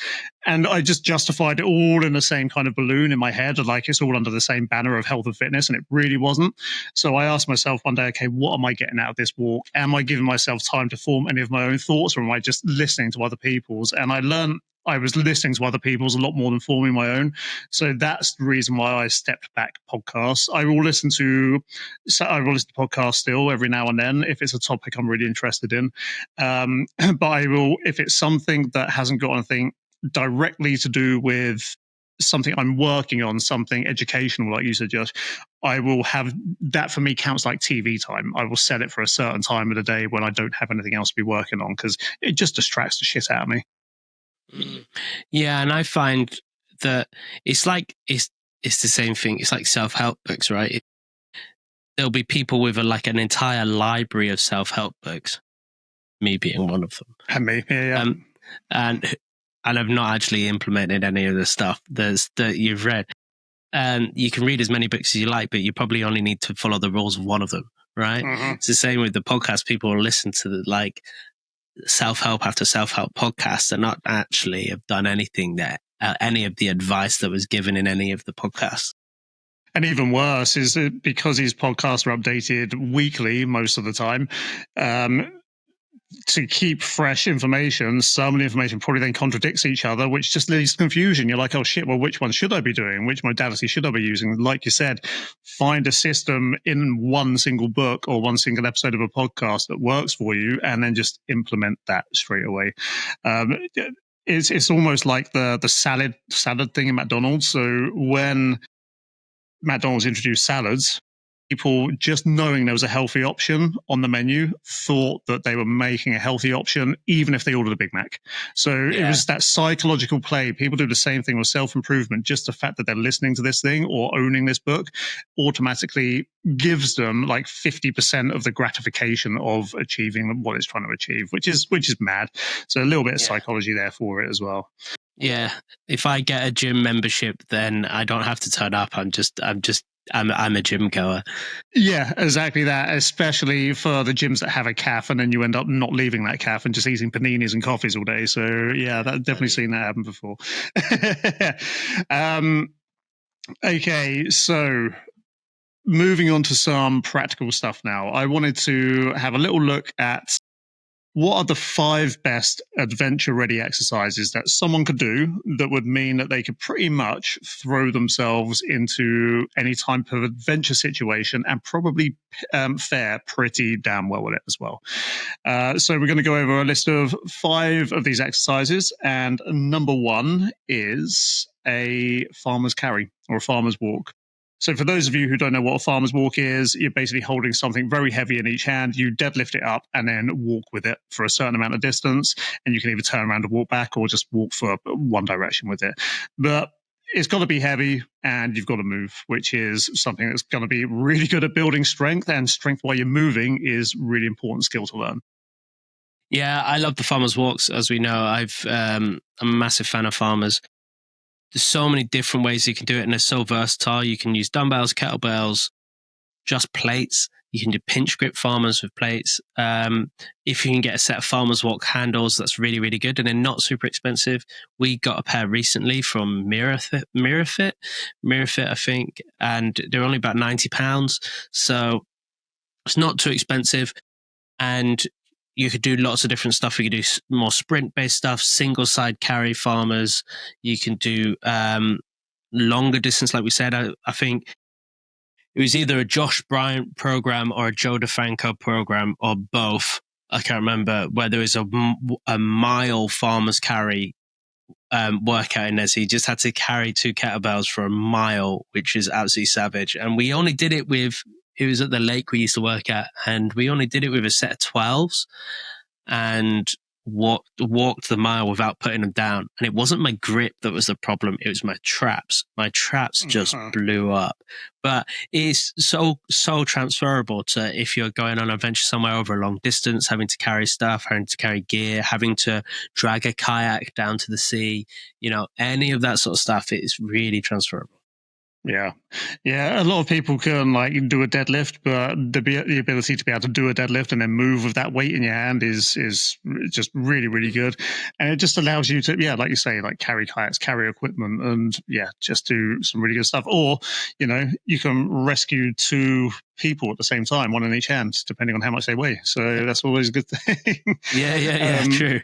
And I just justified it all in the same kind of balloon in my head, like it's all under the same banner of health and fitness. And it really wasn't. So I asked myself one day, okay, what am I getting out of this walk? Am I giving myself time to form any of my own thoughts, or am I just listening to other people's? And I learned I was listening to other people's a lot more than forming my own. So that's the reason why I stepped back podcasts. I will listen to podcasts still every now and then if it's a topic I'm really interested in. But I will, if it's something that hasn't got anything directly to do with something I'm working on, something educational, like you said, Josh, I will have that. For me, counts like TV time. I will set it for a certain time of the day when I don't have anything else to be working on, because it just distracts the shit out of me. Yeah, and I find that it's like it's the same thing. It's like self-help books, right? There'll be people with an entire library of self-help books, me being one of them. And me, yeah. And I've not actually implemented any of the stuff that you've read. You can read as many books as you like, but you probably only need to follow the rules of one of them, right? Mm-hmm. It's the same with the podcast. People will listen to self-help after self-help podcasts and not actually have done anything that any of the advice that was given in any of the podcasts. And even worse is that because these podcasts are updated weekly most of the time, to keep fresh information, some of the information probably then contradicts each other, which just leads to confusion. You're like, oh shit, well, which one should I be doing? Which modality should I be using? Like you said, find a system in one single book or one single episode of a podcast that works for you, and then just implement that straight away. It's almost like the salad thing in McDonald's. So when McDonald's introduced salads, people, just knowing there was a healthy option on the menu, thought that they were making a healthy option, even if they ordered a Big Mac. So It was that psychological play. People do the same thing with self-improvement. Just the fact that they're listening to this thing or owning this book automatically gives them 50% of the gratification of achieving what it's trying to achieve, which is mad. So a little bit of psychology there for it as well. Yeah. If I get a gym membership, then I don't have to turn up. I'm a gym goer. Yeah, exactly that. Especially for the gyms that have a cafe, and then you end up not leaving that cafe and just eating paninis and coffees all day. So yeah, I've definitely seen that happen before. Okay, so moving on to some practical stuff now. I wanted to have a little look at what are the 5 best adventure-ready exercises that someone could do that would mean that they could pretty much throw themselves into any type of adventure situation and probably fare pretty damn well with it as well. So we're going to go over a list of 5 of these exercises, and number 1 is a farmer's carry or a farmer's walk. So for those of you who don't know what a farmer's walk is, you're basically holding something very heavy in each hand. You deadlift it up and then walk with it for a certain amount of distance. And you can either turn around and walk back or just walk for one direction with it. But it's got to be heavy and you've got to move, which is something that's going to be really good at building strength. And strength while you're moving is really important skill to learn. Yeah, I love the farmer's walks. As we know, I'm a massive fan of farmers. There's so many different ways you can do it, and they're so versatile. You can use dumbbells, kettlebells, just plates. You can do pinch grip farmers with plates. If you can get a set of farmer's walk handles, that's really, really good, and they're not super expensive. We got a pair recently from Mirafit, I think, and they're only about £90. So it's not too expensive, and you could do lots of different stuff. You could do more sprint-based stuff, single-side carry farmers. You can do longer distance, like we said. I think it was either a Josh Bryant program or a Joe DeFranco program or both. I can't remember, where there was a mile farmers carry workout in there. So he just had to carry 2 kettlebells for a mile, which is absolutely savage. And we only did it with, it was at the lake we used to work at, and we only did it with a set of 12s and walked the mile without putting them down. And it wasn't my grip that was the problem. It was my traps. My traps just blew up. But it's so transferable to if you're going on an adventure somewhere over a long distance, having to carry stuff, having to carry gear, having to drag a kayak down to the sea, any of that sort of stuff is really transferable. Yeah. A lot of people can do a deadlift, but the ability to be able to do a deadlift and then move with that weight in your hand is just really, really good. And it just allows you to, like you say, carry kayaks, carry equipment, and just do some really good stuff. Or, you can rescue 2 people at the same time, one in each hand, depending on how much they weigh. So that's always a good thing. Yeah, true.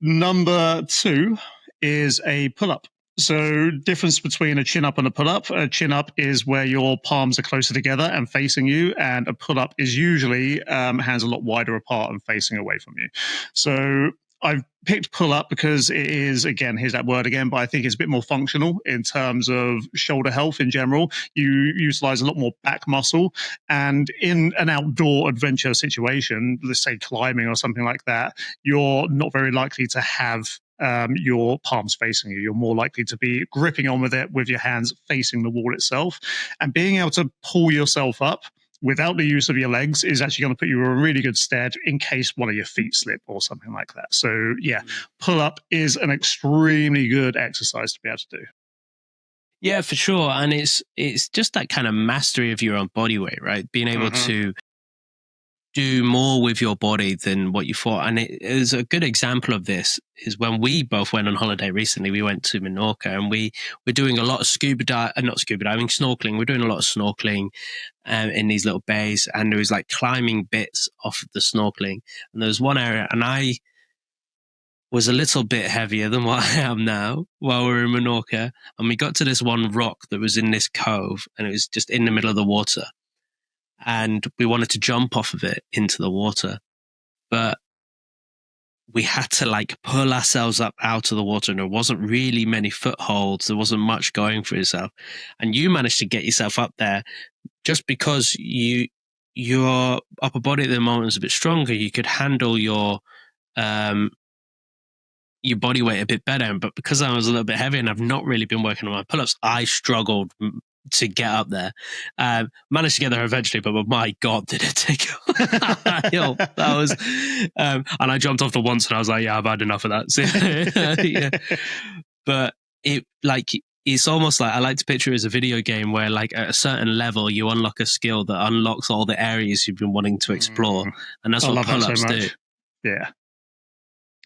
Number 2 is a pull-up. So difference between a chin-up and a pull-up. A chin-up is where your palms are closer together and facing you, and a pull-up is usually hands a lot wider apart and facing away from you. So I've picked pull-up because it is, again, here's that word again, but I think it's a bit more functional in terms of shoulder health in general. You utilize a lot more back muscle, and in an outdoor adventure situation, let's say climbing or something like that, you're not very likely to have your palms facing you. You're more likely to be gripping on with it with your hands facing the wall itself. And being able to pull yourself up without the use of your legs is actually going to put you in a really good stead in case one of your feet slip or something like that. So pull up is an extremely good exercise to be able to do. Yeah, for sure. And it's just that kind of mastery of your own body weight, right? Being able to do more with your body than what you thought. And it is a good example of this is when we both went on holiday recently. We went to Menorca and we're doing a lot of snorkeling. We're doing a lot of snorkeling in these little bays, and there was climbing bits off of the snorkeling. And there was one area, and I was a little bit heavier than what I am now while we were in Menorca. And we got to this one rock that was in this cove, and it was just in the middle of the water. And we wanted to jump off of it into the water, but we had to pull ourselves up out of the water, and there wasn't really many footholds. There wasn't much going for yourself. And you managed to get yourself up there just because your upper body at the moment was a bit stronger. You could handle your body weight a bit better. But because I was a little bit heavy and I've not really been working on my pull-ups, I struggled to get up there. Managed to get there eventually, but my God, did it take a hill. That was, and I jumped off the once and I was like, I've had enough of that. So, But it's almost like I like to picture it as a video game where at a certain level you unlock a skill that unlocks all the areas you've been wanting to explore. And that's what pull-ups do.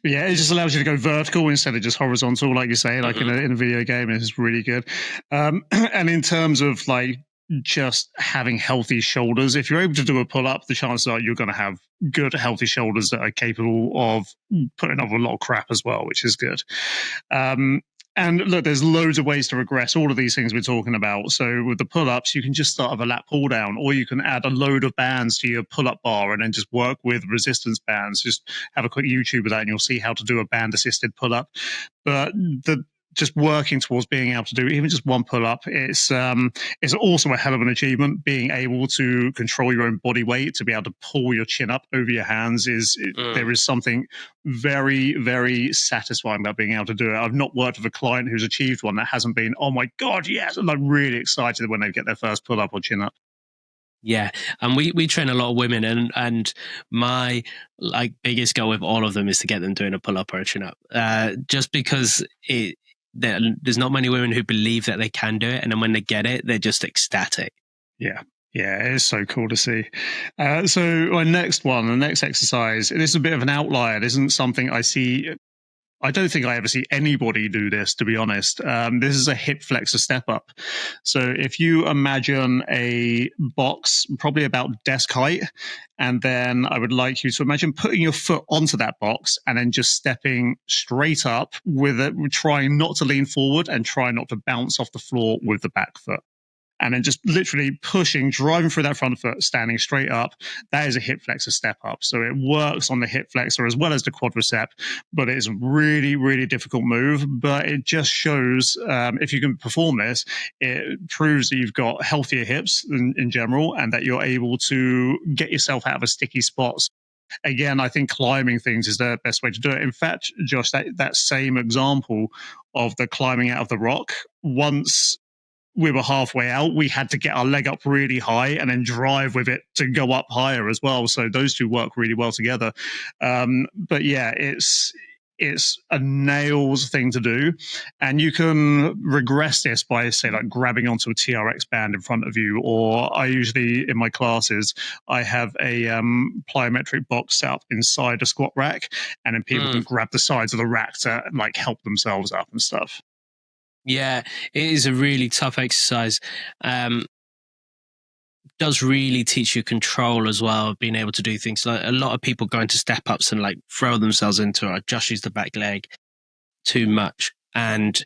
Yeah, it just allows you to go vertical instead of just horizontal, like you say, in a video game. It's really good. And in terms of just having healthy shoulders, if you're able to do a pull-up, the chances are you're going to have good, healthy shoulders that are capable of putting up a lot of crap as well, which is good. And look, there's loads of ways to regress all of these things we're talking about. So with the pull-ups, you can just start with a lat pull down, or you can add a load of bands to your pull-up bar and then just work with resistance bands. Just have a quick YouTube of that and you'll see how to do a band-assisted pull-up. But just working towards being able to do even just one pull-up, it's also a hell of an achievement. Being able to control your own body weight, to be able to pull your chin up over your hands there is something very, very satisfying about being able to do it. I've not worked with a client who's achieved one that hasn't been, oh my God, yes, and I'm really excited when they get their first pull-up or chin-up. Yeah, and we train a lot of women, and my biggest goal with all of them is to get them doing a pull-up or a chin-up, just because there's not many women who believe that they can do it, and then when they get it, they're just ecstatic. Yeah, it's so cool to see. So my next one, the next exercise, it is a bit of an outlier. It isn't something I don't think I ever see anybody do this, to be honest. This is a hip flexor step up. So if you imagine a box, probably about desk height, and then I would like you to imagine putting your foot onto that box and then just stepping straight up with it, trying not to lean forward and trying not to bounce off the floor with the back foot. and then just literally pushing, driving through that front foot, standing straight up. That is a hip flexor step up. So it works on the hip flexor as well as the quadricep, but it's a really, really difficult move. But it just shows if you can perform this, it proves that you've got healthier hips in general, and that you're able to get yourself out of a sticky spot. Again, I think climbing things is the best way to do it. In fact, Josh, that same example of the climbing out of the rock, once we were halfway out, we had to get our leg up really high and then drive with it to go up higher as well. So those two work really well together. But yeah, it's a nails thing to do. And you can regress this by, say, like grabbing onto a TRX band in front of you. Or I usually, in my classes, I have a plyometric box set up inside a squat rack. And then people can grab the sides of the rack to like help themselves up and stuff. Yeah, it is a really tough exercise. Does really teach you control as well, being able to do things. Like a lot of people go into step ups and like throw themselves into it, just use the back leg too much. And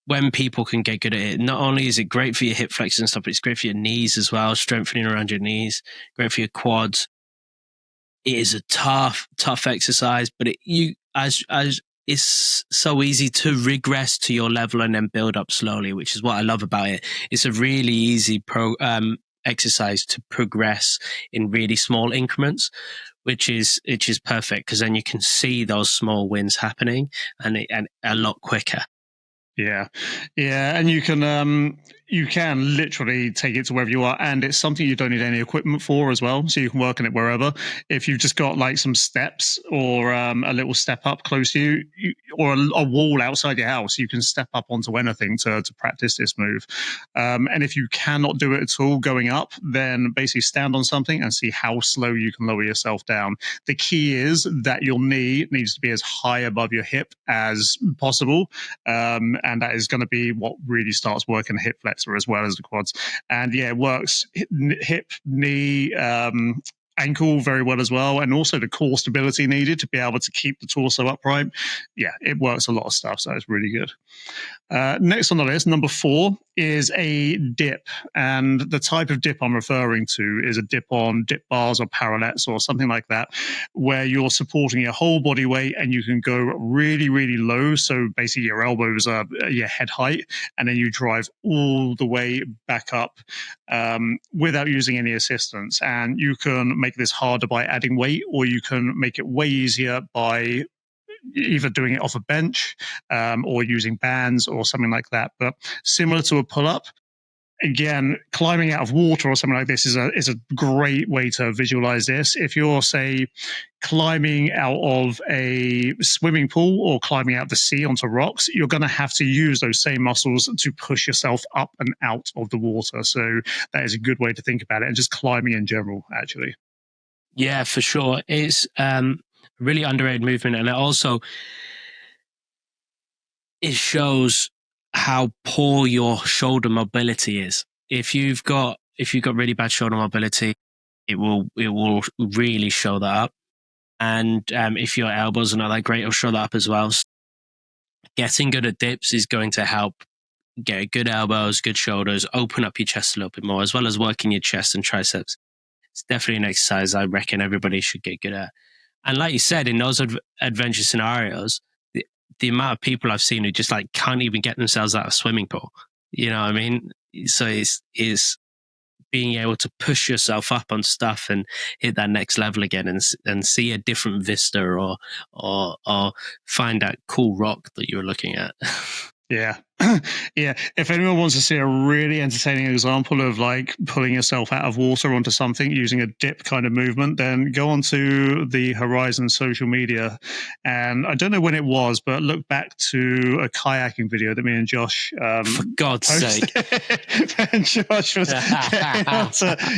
when people can get good at it, not only is it great for your hip flexors and stuff, but it's great for your knees as well, strengthening around your knees, great for your quads. It is a tough exercise, but it's so easy to regress to your level and then build up slowly, which is what I love about it. It's a really easy exercise to progress in really small increments, which is perfect, because then you can see those small wins happening and a lot quicker. Yeah, and you can literally take it to wherever you are, and it's something you don't need any equipment for as well, so you can work on it wherever. If you've just got like some steps or a little step up close to you, or a wall outside your house, you can step up onto anything to practice this move. And if you cannot do it at all going up, then basically stand on something and see how slow you can lower yourself down. The key is that your knee needs to be as high above your hip as possible. And that is going to be what really starts working the hip flexor as well as the quads. And yeah, it works hip, knee, ankle very well as well, and also the core stability needed to be able to keep the torso upright. Yeah, it works a lot of stuff, so it's really good. Next on the list, number 4, is a dip. And the type of dip I'm referring to is a dip on dip bars or parallettes or something like that, where you're supporting your whole body weight and you can go really, really low. So basically your elbows are your head height, and then you drive all the way back up without using any assistance. And you can make this harder by adding weight, or you can make it way easier by either doing it off a bench or using bands or something like that. But similar to a pull-up, again, climbing out of water or something like this is a great way to visualize this. If you're, say, climbing out of a swimming pool or climbing out the sea onto rocks, you're going to have to use those same muscles to push yourself up and out of the water. So that is a good way to think about it, and just climbing in general, actually. Yeah, for sure. It's really underrated movement, and it shows how poor your shoulder mobility is. If you've got really bad shoulder mobility, it will really show that up. And if your elbows are not that great, it'll show that up as well. So getting good at dips is going to help get good elbows, good shoulders, open up your chest a little bit more, as well as working your chest and triceps. It's definitely an exercise I reckon everybody should get good at. And like you said, in those adventure scenarios, the amount of people I've seen who just like can't even get themselves out of a swimming pool. You know what I mean? So it's being able to push yourself up on stuff and hit that next level again, and see a different vista, or find that cool rock that you were looking at. Yeah. Yeah. If anyone wants to see a really entertaining example of like pulling yourself out of water onto something using a dip kind of movement, then go onto the Horizon social media. And I don't know when it was, but look back to a kayaking video that me and Josh for God's sake. And Josh was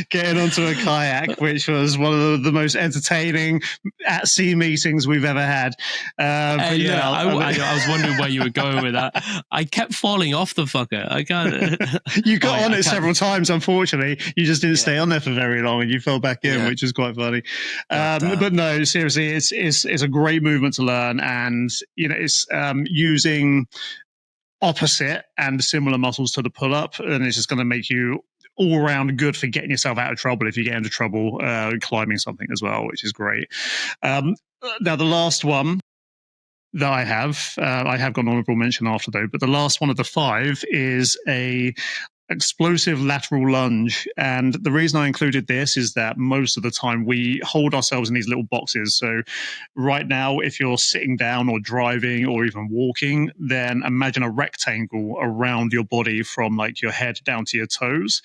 getting onto a kayak, which was one of the most entertaining at sea meetings we've ever had. But yeah, I was wondering where you were going with that. I kept falling off the fucker. I can't. You got on it several times, unfortunately. You just didn't stay on there for very long, and you fell back in, which is quite funny. But no, seriously, it's a great movement to learn, and it's using opposite and similar muscles to the pull-up, and it's just going to make you all around good for getting yourself out of trouble if you get into trouble climbing something as well, which is great. Now, the last one that I have got an honorable mention after though, but the last one of the 5 is a explosive lateral lunge. And the reason I included this is that most of the time we hold ourselves in these little boxes. So right now, if you're sitting down or driving or even walking, then imagine a rectangle around your body from like your head down to your toes.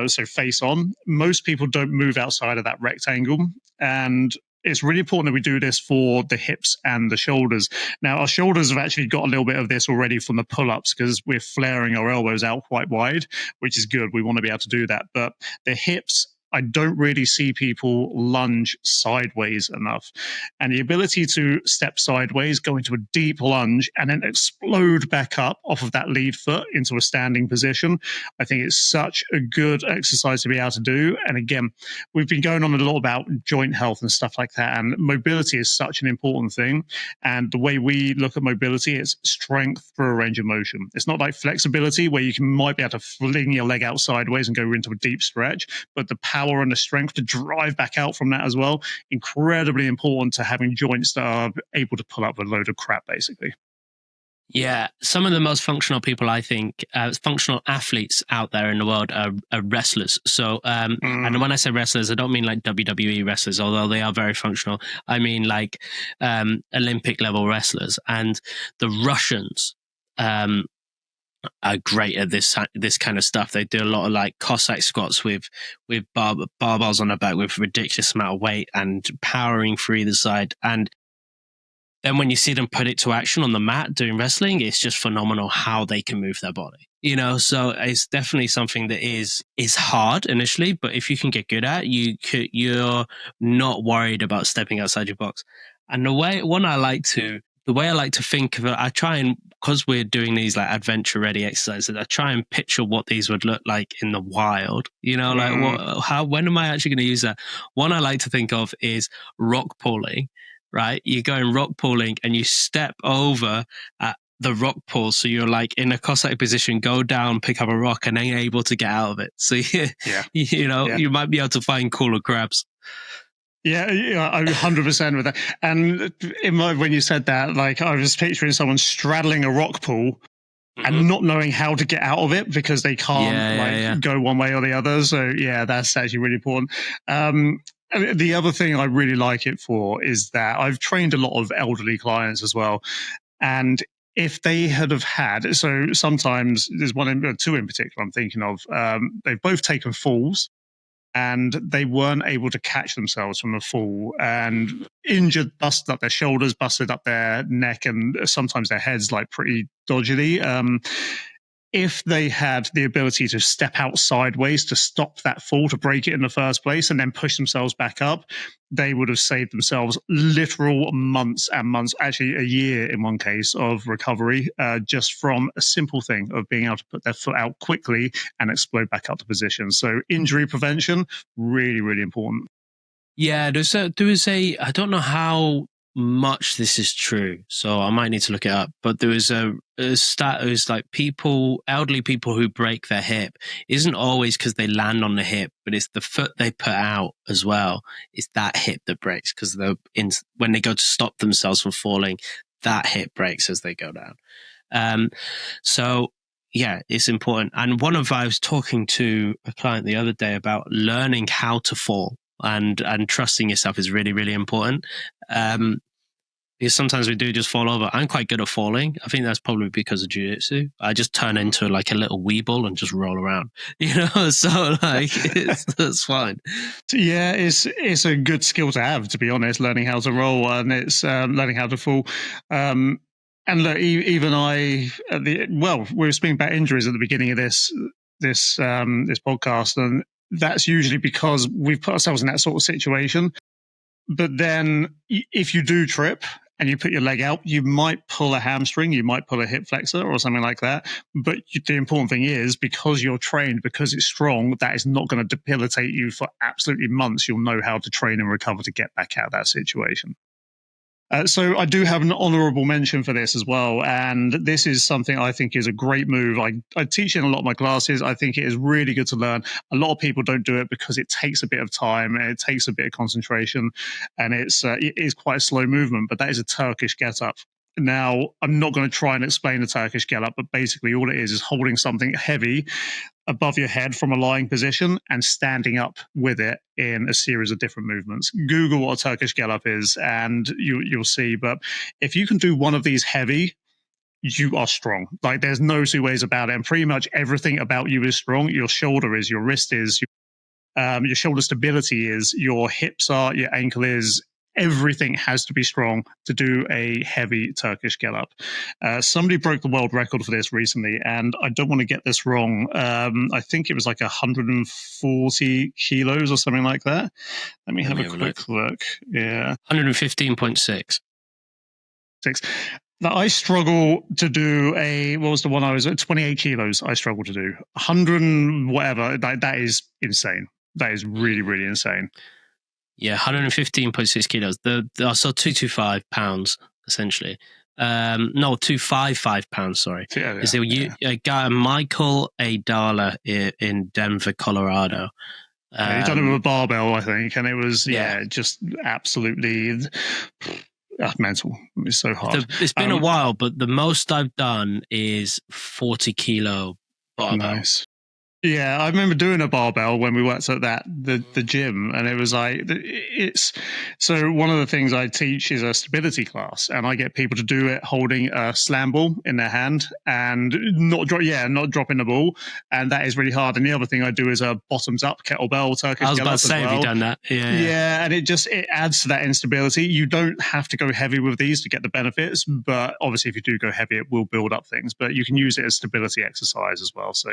So face on. Most people don't move outside of that rectangle. And it's really important that we do this for the hips and the shoulders. Now, our shoulders have actually got a little bit of this already from the pull-ups because we're flaring our elbows out quite wide, which is good. We want to be able to do that. But the hips, I don't really see people lunge sideways enough. And the ability to step sideways, go into a deep lunge, and then explode back up off of that lead foot into a standing position, I think it's such a good exercise to be able to do. And again, we've been going on a lot about joint health and stuff like that. And mobility is such an important thing. And the way we look at mobility, it's strength for a range of motion. It's not like flexibility where might be able to fling your leg out sideways and go into a deep stretch, but the power and the strength to drive back out from that as well, incredibly important to having joints that are able to pull up a load of crap, basically. Yeah, some of the most functional people, I think, functional athletes out there in the world are wrestlers. So, and when I say wrestlers, I don't mean like WWE wrestlers, although they are very functional. I mean like Olympic level wrestlers. And the Russians are great at this kind of stuff. They do a lot of like Cossack squats with barbells on their back with ridiculous amount of weight and powering through either side. And then when you see them put it to action on the mat doing wrestling, it's just phenomenal how they can move their body. You know, so it's definitely something that is hard initially, but if you can get good at, you're not worried about stepping outside your box. And the way I like to think of it, I try and, because we're doing these like adventure ready exercises, I try and picture what these would look like in the wild. You know, like when am I actually going to use that? One I like to think of is rock pooling, right? You're going rock pooling and you step over at the rock pool. So you're like in a Cossack position, go down, pick up a rock and then you're able to get out of it. So you might be able to find cooler crabs. Yeah, I'm 100% with that. And when you said that, like I was picturing someone straddling a rock pool and not knowing how to get out of it because they can't go one way or the other. So yeah, that's actually really important. The other thing I really like it for is that I've trained a lot of elderly clients as well. And if they have had, so sometimes there's two in particular I'm thinking of, they've both taken falls and they weren't able to catch themselves from the fall and injured, busted up their shoulders, busted up their neck, and sometimes their heads like pretty dodgily. If they had the ability to step out sideways to stop that fall, to break it in the first place, and then push themselves back up, they would have saved themselves literal months and months, actually a year in one case, of recovery, just from a simple thing of being able to put their foot out quickly and explode back up to position. So injury prevention, really, really important. Yeah, there was a, I don't know how much this is true, so I might need to look it up, but there was a stat. It was like elderly people who break their hip isn't always because they land on the hip, but it's the foot they put out as well. It's that hip that breaks because when they go to stop themselves from falling, that hip breaks as they go down. So yeah, it's important. And I was talking to a client the other day about learning how to fall. And trusting yourself is really, really important. Because sometimes we do just fall over. I'm quite good at falling. I think that's probably because of jiu-jitsu. I just turn into like a little weeble and just roll around, so like that's fine. Yeah, it's a good skill to have, to be honest, learning how to roll, and it's learning how to fall. And look, even we were speaking about injuries at the beginning of this podcast, and that's usually because we've put ourselves in that sort of situation. But then if you do trip and you put your leg out, you might pull a hamstring, you might pull a hip flexor or something like that. But the important thing is, because you're trained, because it's strong, that is not going to debilitate you for absolutely months. You'll know how to train and recover to get back out of that situation. So I do have an honorable mention for this as well. And this is something I think is a great move. I teach in a lot of my classes. I think it is really good to learn. A lot of people don't do it because it takes a bit of time and it takes a bit of concentration, and it is quite a slow movement, but that is a Turkish get-up. Now, I'm not going to try and explain the Turkish get-up, but basically all it is holding something heavy above your head from a lying position and standing up with it in a series of different movements. Google what a Turkish get-up is and you'll see. But if you can do one of these heavy, you are strong. Like, there's no two ways about it. And pretty much everything about you is strong. Your shoulder is, your wrist is, your shoulder stability is, your hips are, your ankle is. Everything has to be strong to do a heavy Turkish get-up. Somebody broke the world record for this recently, and I don't want to get this wrong. I think it was like 140 kilos or something like that. Let me have a quick look. Yeah. 115.6. That I struggle to do what was the one I was at? 28 kilos I struggle to do. 100 and whatever. That is insane. That is really, really insane. Yeah, 115.6 kilos. So 225 pounds, essentially. No, 255 pounds, sorry. Yeah, is a guy, Michael Adala in Denver, Colorado. He's done it with a barbell, I think, and it was, just absolutely mental. It's so hard. It's been a while, but the most I've done is 40 kilo barbell. Nice. Yeah, I remember doing a barbell when we worked at the gym, and it was like, so one of the things I teach is a stability class, and I get people to do it holding a slam ball in their hand and not dropping the ball, and that is really hard. And the other thing I do is a bottoms up kettlebell Turkish. I was about to say, have you done that? Yeah, and it adds to that instability. You don't have to go heavy with these to get the benefits, but obviously if you do go heavy, it will build up things. But you can use it as stability exercise as well. So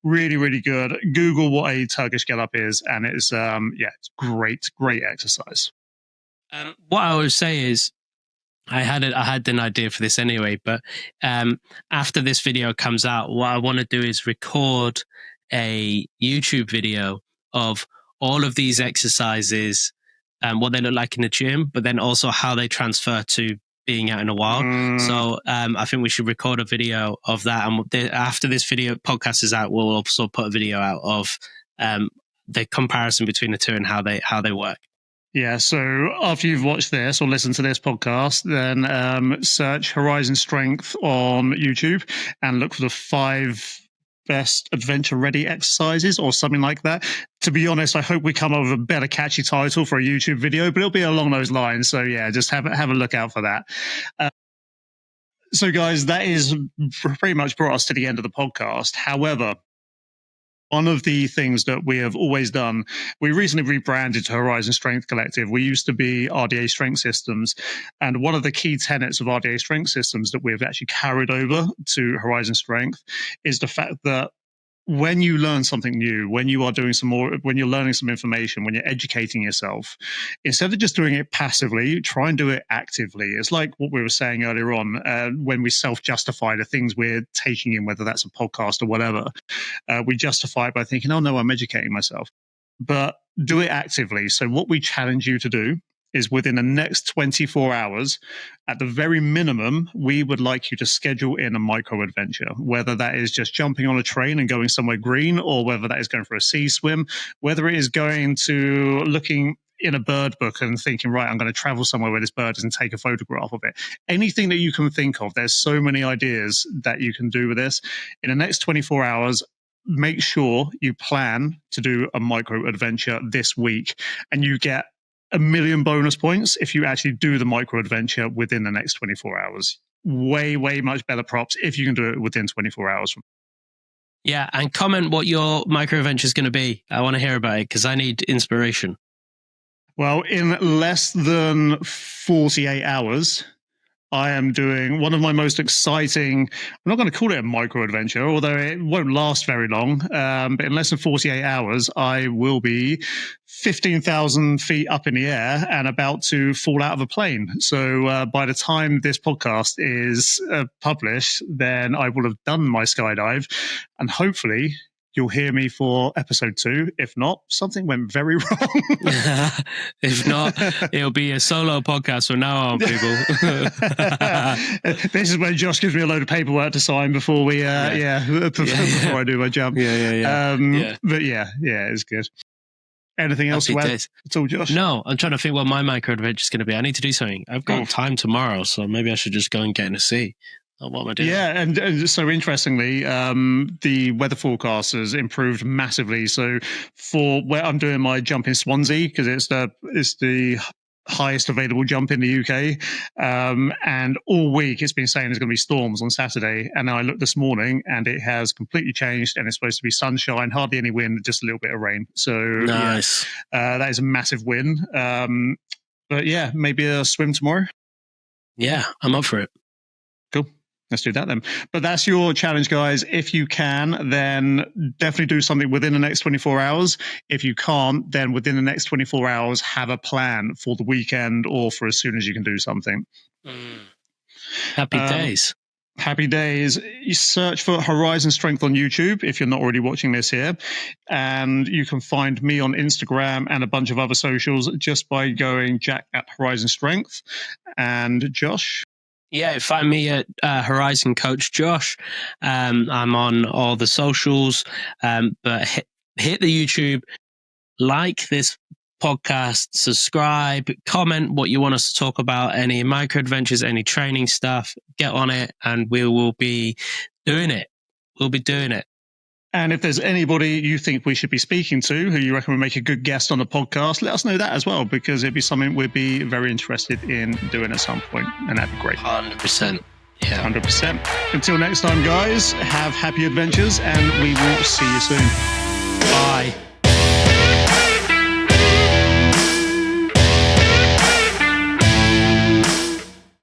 really, really good. Google what a Turkish get-up is, and it's it's great exercise. What I would say is, I had an idea for this anyway, but after this video comes out, what I want to do is record a YouTube video of all of these exercises and what they look like in the gym, but then also how they transfer to being out in the wild. So I think we should record a video of that. And after this video podcast is out, we'll also put a video out of the comparison between the two and how they work. Yeah, so after you've watched this or listened to this podcast, then search Horizon Strength on YouTube and look for the 5 best adventure ready exercises or something like that. To be honest, I hope we come up with a better catchy title for a YouTube video, but it'll be along those lines. So yeah, just have a look out for that. So guys, that is pretty much brought us to the end of the podcast. However, one of the things that we have always done, we recently rebranded to Horizon Strength Collective. We used to be RDA Strength Systems. And one of the key tenets of RDA Strength Systems that we've actually carried over to Horizon Strength is the fact that when you learn something new, when you are doing when you're learning some information, when you're educating yourself, instead of just doing it passively, try and do it actively. It's like what we were saying earlier on, when we self-justify the things we're taking in, whether that's a podcast or whatever, we justify it by thinking, oh no, I'm educating myself. But do it actively. So what we challenge you to do is within the next 24 hours, at the very minimum, we would like you to schedule in a micro adventure, whether that is just jumping on a train and going somewhere green, or whether that is going for a sea swim, whether it is going to looking in a bird book and thinking, right, I'm going to travel somewhere where this bird is and take a photograph of it. Anything that you can think of, there's so many ideas that you can do with this. In the next 24 hours, make sure you plan to do a micro adventure this week, and you get 1 million bonus points if you actually do the micro adventure within the next 24 hours. Way much better props if you can do it within 24 hours. Yeah, and comment what your micro adventure is going to be. I want to hear about it because I need inspiration. Well, in less than 48 hours, I am doing one of my most exciting, I'm not going to call it a micro adventure, although it won't last very long. But in less than 48 hours, I will be 15,000 feet up in the air and about to fall out of a plane. So by the time this podcast is published, then I will have done my skydive and hopefully you'll hear me for episode 2. If not, something went very wrong. If not, it'll be a solo podcast from now on, people. This is when Josh gives me a load of paperwork to sign before we, before I do my jump. But it's good. Anything else to add at all, Josh? No, I'm trying to think what my micro adventure is going to be. I need to do something. I've got time tomorrow, so maybe I should just go and get in a sea. What am I doing? Yeah, and so interestingly, the weather forecast has improved massively. So for where I'm doing my jump in Swansea, because it's the highest available jump in the UK, and all week it's been saying there's going to be storms on Saturday, and I looked this morning and it has completely changed, and it's supposed to be sunshine, hardly any wind, just a little bit of rain. So nice. That is a massive win. But yeah, maybe a swim tomorrow. Yeah, I'm up for it. Cool. Let's do that then. But that's your challenge, guys. If you can, then definitely do something within the next 24 hours. If you can't, then within the next 24 hours, have a plan for the weekend or for as soon as you can do something. Happy days. Happy days. You search for Horizon Strength on YouTube if you're not already watching this here. And you can find me on Instagram and a bunch of other socials just by going Jack at Horizon Strength. And Josh? Yeah, find me at Horizon Coach Josh. I'm on all the socials, but hit the YouTube, like this podcast, subscribe, comment what you want us to talk about, any micro adventures, any training stuff, get on it, and we will be doing it. We'll be doing it. And if there's anybody you think we should be speaking to who you reckon would make a good guest on the podcast, let us know that as well, because it'd be something we'd be very interested in doing at some point, and that'd be great. 100%. Yeah. 100%. Until next time, guys, have happy adventures, and we will see you soon. Bye.